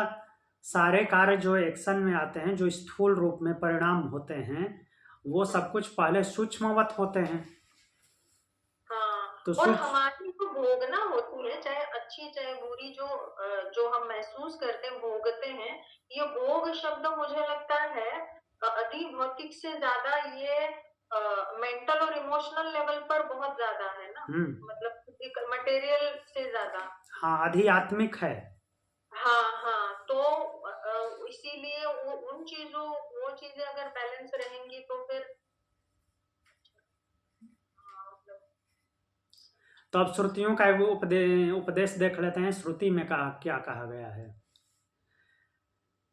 सारे कार्य जो एक्शन में आते हैं, जो स्थूल रूप में परिणाम होते हैं, वो सब कुछ पहले सूक्ष्मवत होते हैं। हाँ, तो और सूक्ष्म हमारी जो भोगना होती है, चाहे अच्छी चाहे बुरी, जो हम महसूस करते हैं, भोगते हैं, ये भोग शब्द मुझे लगता है अधिभौतिक से ज्यादा ये मेंटल और इमोशनल लेवल पर बहुत ज्यादा है ना, मतलब फिजिकल मटेरियल से ज्यादा। हाँ, आध्यात्मिक है। हाँ हाँ, तो इसीलिए वो चीजें अगर बैलेंस रहेंगी तो फिर मतलब तो अब श्रुतियों का वो उपदेश देख लेते हैं। श्रुति में क्या कहा गया है।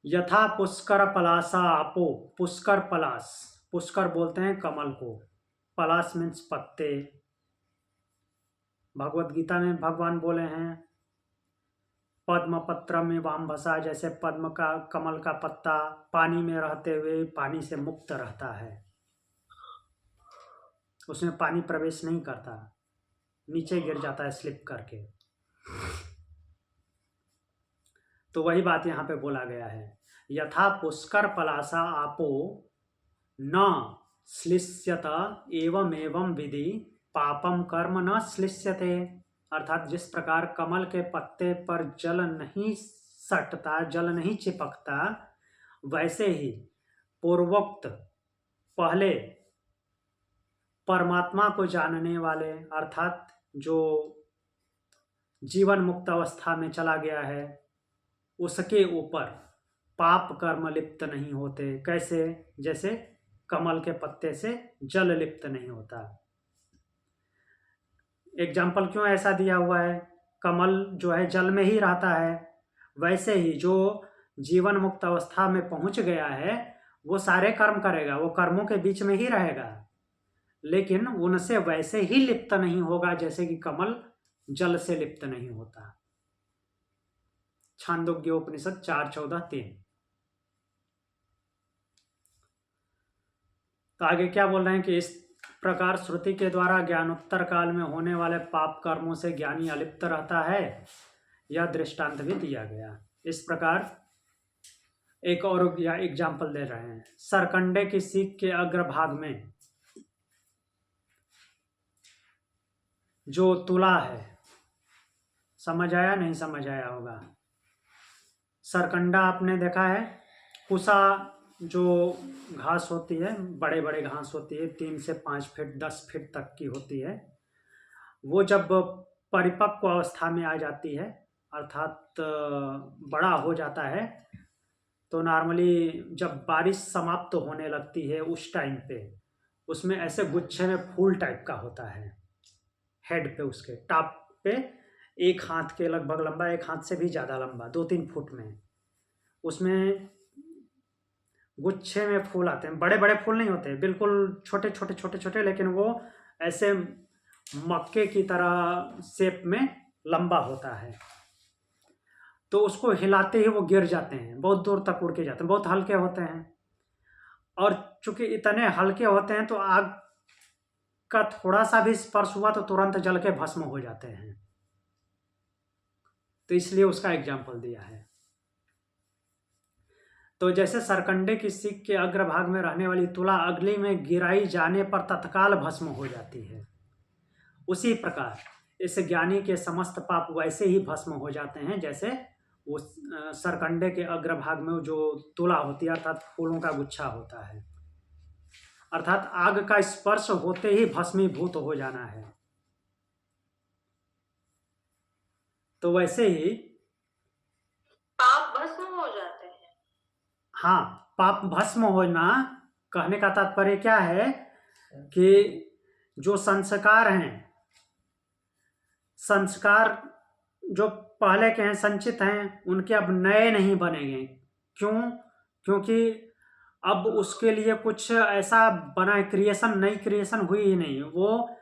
यथा पुष्कर पलासा आपो, पुष्कर पलास, पुष्कर बोलते हैं कमल को, पलास मीन्स पत्ते। भगवत गीता में भगवान बोले हैं पद्म पत्र में वामभसा, जैसे पद्म का, कमल का पत्ता पानी में रहते हुए पानी से मुक्त रहता है, उसमें पानी प्रवेश नहीं करता, नीचे गिर जाता है स्लिप करके। तो वही बात यहाँ पे बोला गया है, यथा पुष्कर पलासा आपो न श्लिष्यत एवं एवं विधि पापम कर्म न श्लिष्यते। अर्थात जिस प्रकार कमल के पत्ते पर जल नहीं सटता, जल नहीं चिपकता, वैसे ही पूर्वोक्त पहले परमात्मा को जानने वाले, अर्थात जो जीवन मुक्त अवस्था में चला गया है, उसके ऊपर पाप कर्म लिप्त नहीं होते। कैसे? जैसे कमल के पत्ते से जल लिप्त नहीं होता। एग्जाम्पल क्यों ऐसा दिया हुआ है? कमल जो है जल में ही रहता है, वैसे ही जो जीवन मुक्त अवस्था में पहुंच गया है वो सारे कर्म करेगा, वो कर्मों के बीच में ही रहेगा, लेकिन उनसे वैसे ही लिप्त नहीं होगा जैसे कि कमल जल से लिप्त नहीं होता। छांदोग्य उपनिषद 4:14-3। तो आगे क्या बोल रहे हैं कि इस प्रकार श्रुति के द्वारा ज्ञानोत्तर काल में होने वाले पाप कर्मों से ज्ञानी अलिप्त रहता है, यह दृष्टांत भी दिया गया। इस प्रकार एक और एग्जाम्पल दे रहे हैं। सरकंडे की सीख के अग्रभाग में जो तुला है, समझ आया? नहीं समझ आया होगा। सरकंडा आपने देखा है, कुसा जो घास होती है, बड़े बड़े घास होती है, 3 से 5 फीट 10 फीट तक की होती है, वो जब परिपक्व अवस्था में आ जाती है, अर्थात बड़ा हो जाता है, तो नॉर्मली जब बारिश समाप्त होने लगती है उस टाइम पे उसमें ऐसे गुच्छे में फूल टाइप का होता है, हेड पे, उसके टॉप पे 1 हाथ के लगभग लंबा, 1 हाथ से भी ज़्यादा लंबा, 2-3 फुट में, उसमें गुच्छे में फूल आते हैं। बड़े बड़े फूल नहीं होते, बिल्कुल छोटे छोटे छोटे छोटे, लेकिन वो ऐसे मक्के की तरह शेप में लंबा होता है। तो उसको हिलाते ही वो गिर जाते हैं, बहुत दूर तक उड़ के जाते हैं, बहुत हल्के होते हैं, और चूंकि इतने हल्के होते हैं तो आग का थोड़ा सा भी स्पर्श हुआ तो तुरंत जल के भस्म हो जाते हैं। तो इसलिए उसका एग्जाम्पल दिया है। तो जैसे सरकंडे की सीख के अग्रभाग में रहने वाली तुला अग्नि में गिराई जाने पर तत्काल भस्म हो जाती है, उसी प्रकार इस ज्ञानी के समस्त पाप वैसे ही भस्म हो जाते हैं जैसे उस सरकंडे के अग्रभाग में जो तुला होती है, अर्थात फूलों का गुच्छा होता है, अर्थात आग का स्पर्श होते ही भस्मीभूत हो जाना है। तो वैसे ही पाप भस्म हो जाते हैं। हाँ, पाप भस्म होना कहने का तात्पर्य क्या है कि जो संस्कार हैं, संस्कार जो पहले के हैं, संचित हैं, उनके अब नए नहीं बनेंगे। क्यों? क्योंकि अब उसके लिए कुछ ऐसा बना है, क्रिएशन, नई क्रिएशन हुई ही नहीं। वो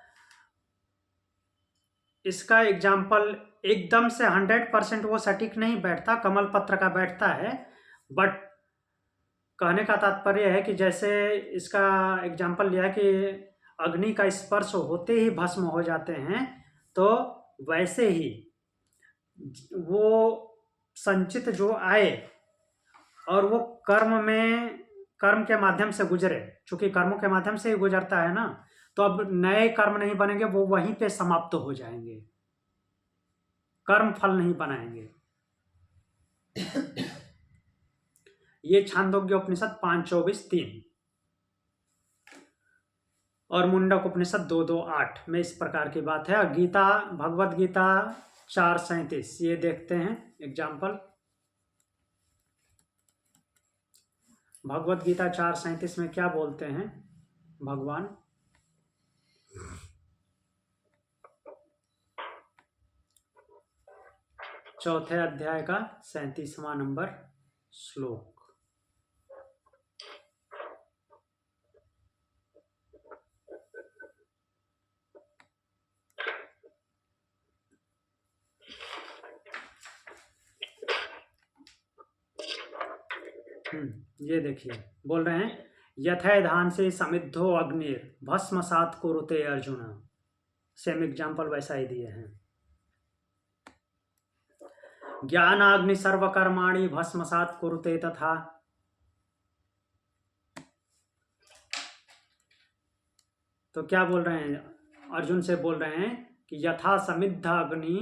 इसका एग्जाम्पल एकदम से 100% वो सटीक नहीं बैठता, कमल पत्र का बैठता है, बट कहने का तात्पर्य है कि जैसे इसका एग्जाम्पल लिया कि अग्नि का स्पर्श होते ही भस्म हो जाते हैं, तो वैसे ही वो संचित जो आए और वो कर्म के माध्यम से गुजरे, चूंकि कर्मों के माध्यम से ही गुजरता है ना, तो अब नए कर्म नहीं बनेंगे, वो वहीं पे समाप्त हो जाएंगे, कर्म फल नहीं बनाएंगे। ये छांदोग्य उपनिषद 5:24-3 और मुंडक उपनिषद 2:2-8 में इस प्रकार की बात है। गीता, भगवत गीता 4:37, ये देखते हैं एग्जाम्पल। भगवत गीता 4:37 में क्या बोलते हैं भगवान? चौथे अध्याय का 37वां नंबर श्लोक। ये देखिए, बोल रहे हैं यथैधान से समिद्धो अग्निर भस्मसात कुरुते अर्जुन। सेम एग्जाम्पल वैसा ही दिए हैं। ज्ञानाग्नि सर्वकर्माणि भस्मसात कुरुते तथा। तो क्या बोल रहे हैं? अर्जुन से बोल रहे हैं कि यथा समिद्ध अग्नि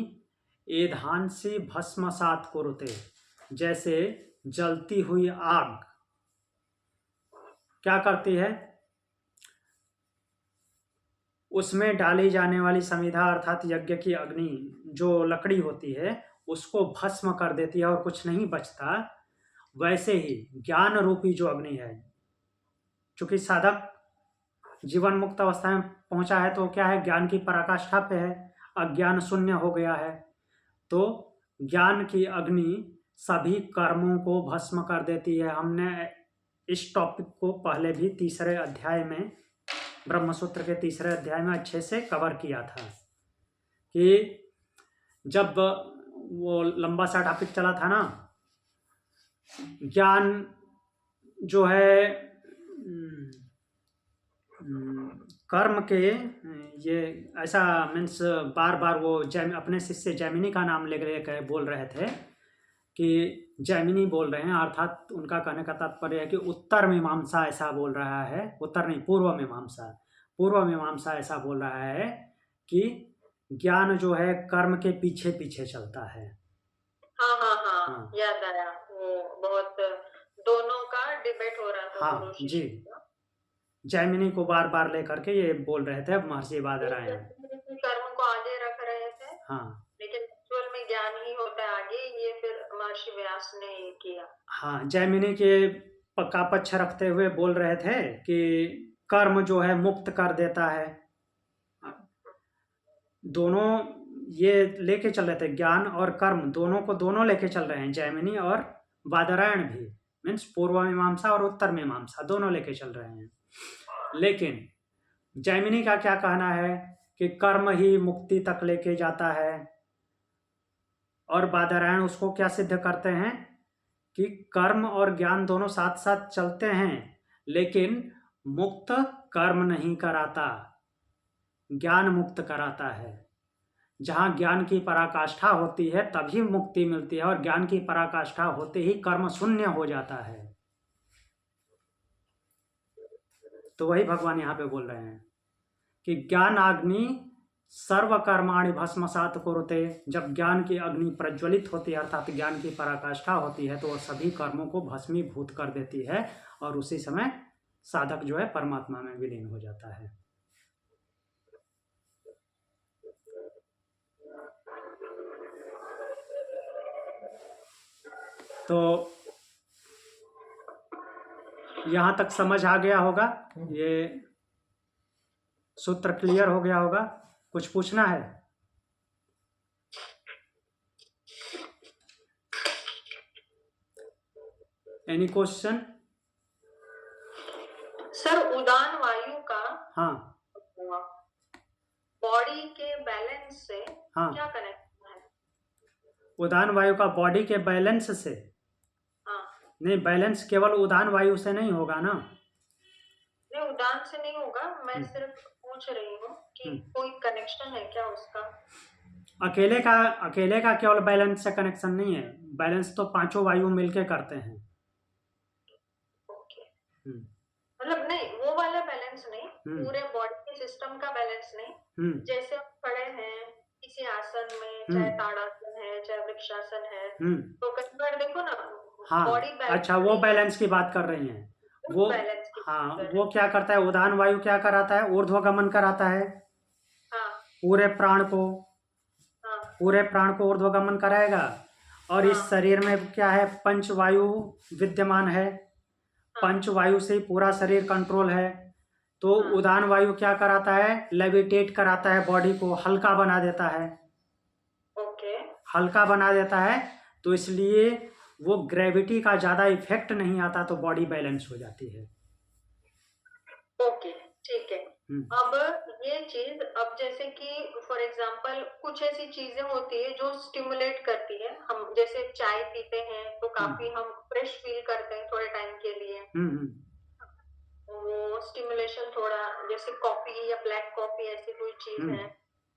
एधांसी भस्मसात कुरुते, जैसे जलती हुई आग क्या करती है, उसमें डाली जाने वाली समिधा अर्थात यज्ञ की अग्नि जो लकड़ी होती है उसको भस्म कर देती है और कुछ नहीं बचता। वैसे ही ज्ञान रूपी जो अग्नि है, चूंकि साधक जीवन मुक्त अवस्था में पहुंचा है तो क्या है, ज्ञान की पराकाष्ठा पे है, अज्ञान शून्य हो गया है, तो ज्ञान की अग्नि सभी कर्मों को भस्म कर देती है। हमने इस टॉपिक को पहले भी तीसरे अध्याय में, ब्रह्मसूत्र के तीसरे अध्याय में अच्छे से कवर किया था कि जब वो लंबा सा टॉपिक चला था ना, ज्ञान जो है कर्म के, ये ऐसा मीन्स बार बार वो अपने शिष्य जैमिनी का नाम लेकर बोल रहे थे कि जैमिनी बोल रहे हैं, अर्थात उनका कहने का तात्पर्य है कि उत्तर मीमांसा ऐसा बोल रहा है, उत्तर नहीं पूर्व मीमांसा ऐसा बोल रहा है कि ज्ञान जो है कर्म के पीछे पीछे चलता है। हाँ, याद आया, वो बहुत दोनों का डिबेट हो रहा था। हाँ जी, जैमिनी को बार बार लेकर के ये बोल रहे थे महर्षि बादरायण। कर्म को आगे रख रहे थे, हाँ, लेकिन एक्चुअल में ज्ञान ही होता है आगे, ये फिर महर्षि व्यास ने किया। हाँ, जैमिनी के का पक्ष रखते हुए बोल रहे थे कि कर्म जो है मुक्त कर देता है। दोनों ये लेके चल रहे थे, ज्ञान और कर्म दोनों लेके चल रहे हैं, जैमिनी और बादरायण भी, मीन्स पूर्व मीमांसा और उत्तर मीमांसा दोनों लेके चल रहे हैं। लेकिन जैमिनी का क्या कहना है कि कर्म ही मुक्ति तक लेके जाता है, और बादरायण उसको क्या सिद्ध करते हैं कि कर्म और ज्ञान दोनों साथ साथ चलते हैं, लेकिन मुक्त कर्म नहीं कराता, ज्ञान मुक्त कराता है। जहां ज्ञान की पराकाष्ठा होती है तभी मुक्ति मिलती है, और ज्ञान की पराकाष्ठा होते ही कर्म शून्य हो जाता है। तो वही भगवान यहाँ पे बोल रहे हैं कि ज्ञान अग्नि सर्वकर्माणि भस्मसात कुरुते। जब ज्ञान की अग्नि प्रज्वलित होती है अर्थात ज्ञान की पराकाष्ठा होती है तो वह सभी कर्मों को भस्मीभूत कर देती है, और उसी समय साधक जो है परमात्मा में विलीन हो जाता है। तो यहां तक समझ आ गया होगा, ये सूत्र क्लियर हो गया होगा। कुछ पूछना है? Any question? सर, उदान वायु का हाँ, बॉडी के बैलेंस से हाँ, क्या कनेक्शन है? उदान वायु का बॉडी के बैलेंस से? हाँ, नहीं, बैलेंस केवल उदान वायु से नहीं होगा ना। नहीं, उदान से नहीं होगा, मैं सिर्फ पूछ रही हूँ कि कोई कनेक्शन है क्या उसका? अकेले का केवल बैलेंस से कनेक्शन नहीं है, बैलेंस तो पांचों वायु मिलके करते हैं। हम्म, मतलब नहीं, वो वाला बैलेंस नहीं, हम्म, पूरे बॉडी के सिस्टम का बैलेंस नहीं। हम्म, जैसे हम खड़े हैं किसी आसन में, चाहे हम्म, ताड़ासन है, चाहे वृक्षासन है, हम्म। तो कई बार देखो ना, बॉडी हाँ, बैलेंस अच्छा, वो नहीं है, बैलेंस की बात कर रही हैं। उस वो, बैलेंस की बात हाँ, कर रहे वो हैं। क्या करता है, उदान वायु क्या कराता है, ऊर्ध्वगमन कराता है। हाँ, पूरे प्राण को, हाँ, पूरे प्राण को ऊर्ध्वगमन कराएगा। और इस हाँ, शरीर में क्या है, पंच वायु विद्यमान है। हाँ, पंच वायु से ही पूरा शरीर कंट्रोल है। तो हाँ, उदान वायु क्या कराता है, लेविटेट कराता है, बॉडी को हल्का बना देता है। ओके, हल्का बना देता है, तो इसलिए वो ग्रेविटी का ज़्यादा इफेक्ट नहीं आता, तो बॉडी बैलेंस हो जाती है। ओके, ठीक है। हम्म, अब ये चीज, अब जैसे कि फॉर एग्जांपल कुछ ऐसी चीजें होती है जो स्टिमुलेट करती है, हम जैसे चाय पीते हैं तो हम्म, काफी हम फ्रेश फील करते हैं थोड़े टाइम के लिए, हम्म, हम्म, वो स्टिमुलेशन थोड़ा, जैसे कॉफी या ब्लैक कॉफी ऐसी कोई चीज हम्म, है।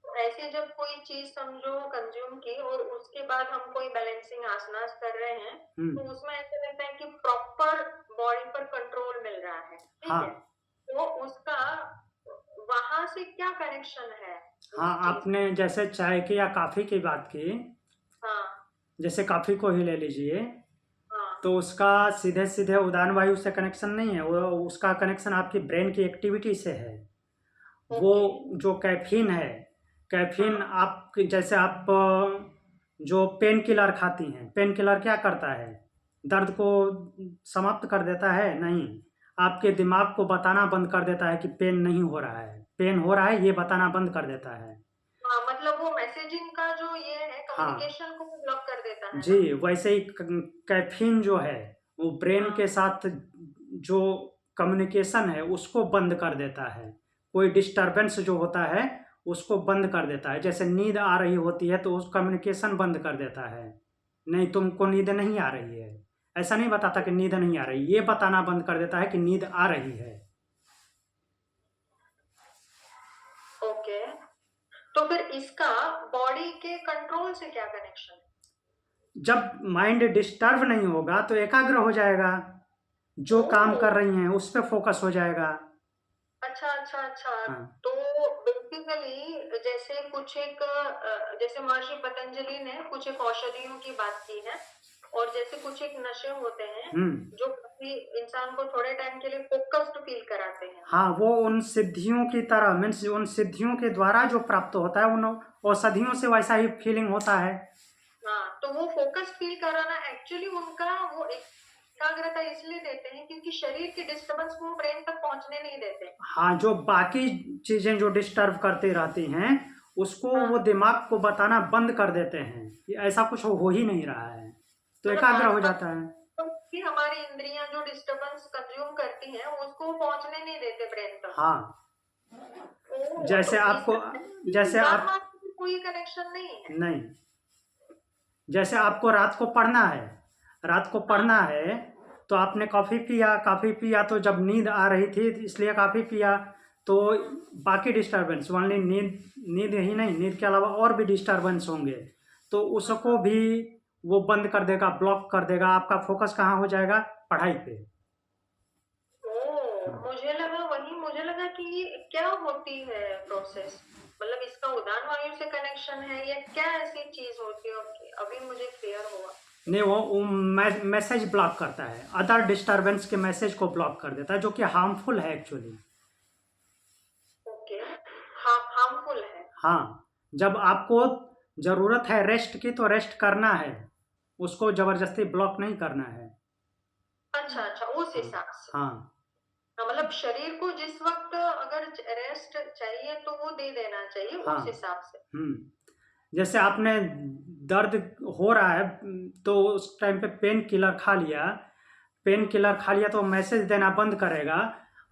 तो ऐसे जब कोई चीज समझो कंज्यूम की और उसके बाद हम कोई बैलेंसिंग आसनास कर रहे हैं, हम्म। तो उसमें ऐसा लगता है कि प्रॉपर बॉडी पर कंट्रोल मिल रहा है, ठीक है। हाँ, तो उसका वहां से क्या कनेक्शन है हाँ, उस चीज। आपने जैसे चाय की या कॉफ़ी की बात की। हाँ, जैसे कॉफ़ी को ही ले लीजिए, हाँ, तो उसका सीधे सीधे उदान वायु से कनेक्शन नहीं है, वो उसका कनेक्शन आपकी ब्रेन की एक्टिविटी से है। वो ओके, जो कैफीन है, कैफीन हाँ, आप जैसे आप जो पेन किलर खाती हैं, पेन किलर क्या करता है, दर्द को समाप्त कर देता है? नहीं, आपके दिमाग को बताना बंद कर देता है कि पेन नहीं हो रहा है, पेन हो रहा है, ये बताना बंद कर देता है। हाँ, मतलब वो मैसेजिंग का जो ये है, हाँ कम्युनिकेशन को ब्लॉक कर देता है जी, ना। वैसे ही कैफीन जो है, वो ब्रेन हाँ, के साथ जो कम्युनिकेशन है उसको बंद कर देता है। कोई डिस्टरबेंस जो होता है उसको बंद कर देता है। जैसे नींद आ रही होती है तो उस कम्युनिकेशन बंद कर देता है, नहीं तुमको नींद नहीं आ रही है। ऐसा नहीं बताता कि नींद नहीं आ रही, ये बताना बंद कर देता है कि नींद आ रही है। ओके। तो फिर इसका बॉडी के कंट्रोल से क्या कनेक्शन है। जब माइंड डिस्टर्ब नहीं होगा तो एकाग्र हो जाएगा, जो काम ओह, कर रही हैं उस पर फोकस हो जाएगा। अच्छा, अच्छा, अच्छा। हाँ, तो बेसिकली जैसे कुछ एक जैसे महर्षि पतंजलि ने कुछ एक औषधियों की बात की है, और जैसे कुछ एक नशे होते हैं हम्म। जो काफी इंसान को थोड़े टाइम के लिए फोकस्ड फील कराते हैं। हाँ, वो उन सिद्धियों की तरह, मीन्स उन सिद्धियों के द्वारा जो प्राप्त होता है, उन औषधियों से वैसा ही फीलिंग होता है। हाँ, तो वो फोकस्ड फील कराना एक्चुअली उनका वो एकाग्रता इसलिए देते हैं क्योंकि शरीर की डिस्टर्बेंस को ब्रेन तक पहुंचने नहीं देते। हाँ, जो बाकी चीजें जो डिस्टर्ब करती रहती हैं उसको वो हाँ, दिमाग को बताना बंद कर देते हैं कि ऐसा कुछ हो ही नहीं रहा है, तो मतलब एकाग्र हो आसपास जाता है। की हमारी इंद्रियां जो डिस्टरबेंस कंज्यूम करती हैं उसको पहुंचने नहीं देते ब्रेन तक। हाँ, ओह, जैसे तो आपको, इसका जैसे उदान आप, वाक्य से कोई कनेक्शन नहीं है। नहीं, जैसे आपको रात को पढ़ना है, रात को हाँ, पढ़ना है, तो आपने कॉफ़ी पिया, कॉफ़ी पिया तो जब नींद आ रही थी इसलिए कॉफ़ी पिया, तो बाकी डिस्टरबेंस ओनली नींद, नींद ही नहीं, नींद के अलावा और भी डिस्टरबेंस होंगे, तो उसको हाँ। भी वो बंद कर देगा, ब्लॉक कर देगा। आपका फोकस कहाँ हो जाएगा, पढ़ाई पे। ओह, हाँ। मुझे लगा कि ये क्या होती है प्रोसेस, मतलब इसका उदान वायु से कनेक्शन है या क्या ऐसी चीज होती है। ओके, अभी मुझे क्लियर हुआ। नहीं, वो मैसेज ब्लॉक करता है, अदर डिस्टरबेंस के मैसेज को ब्लॉक कर देता है, जो कि हार्मफुल है एक्चुअली। ओके, हाँ, हार्मफुल है। हाँ, जब आपको ज़रूरत है रेस्ट की तो रेस्ट करना है, उसको ज़बरदस्ती ब्लॉक नहीं करना है। अच्छा, अच्छा, उस हाँ, हिसाब से। हाँ, हाँ, मतलब शरीर को जिस वक्त अगर रेस्ट चाहिए तो वो दे देना चाहिए हाँ। उस हिसाब से। जैसे आपने दर्द हो रहा है तो उस टाइम पे पेन किलर खा लिया, पेन हम्म, किलर खा लिया तो मैसेज देना बंद करेगा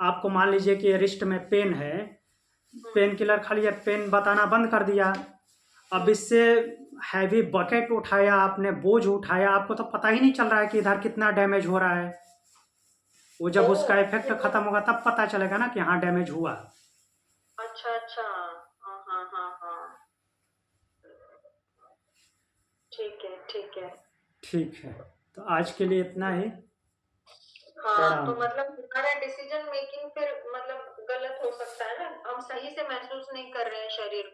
आपको। मान लीजिए कि रिस्ट में पेन है, हम्म, पेन किलर खा लिया, पेन बताना बंद कर दिया। अब हम्म। इससे हैवी बकेट उठाया आपने, बोझ उठाया, आपको तो पता ही नहीं चल रहा है कि इधर कितना डैमेज हो रहा है। वो जब ओह, उसका इफेक्ट खत्म होगा तब पता चलेगा ना कि हाँ डैमेज हुआ। अच्छा, अच्छा, हाँ, हाँ, हाँ, हाँ, ठीक है, ठीक है। ठीक है, तो आज के लिए इतना ही। हाँ, प्रणाम। तो मतलब हमारा सकता है ना, हम सही से महसूस नहीं कर रहे हैं शरीर को।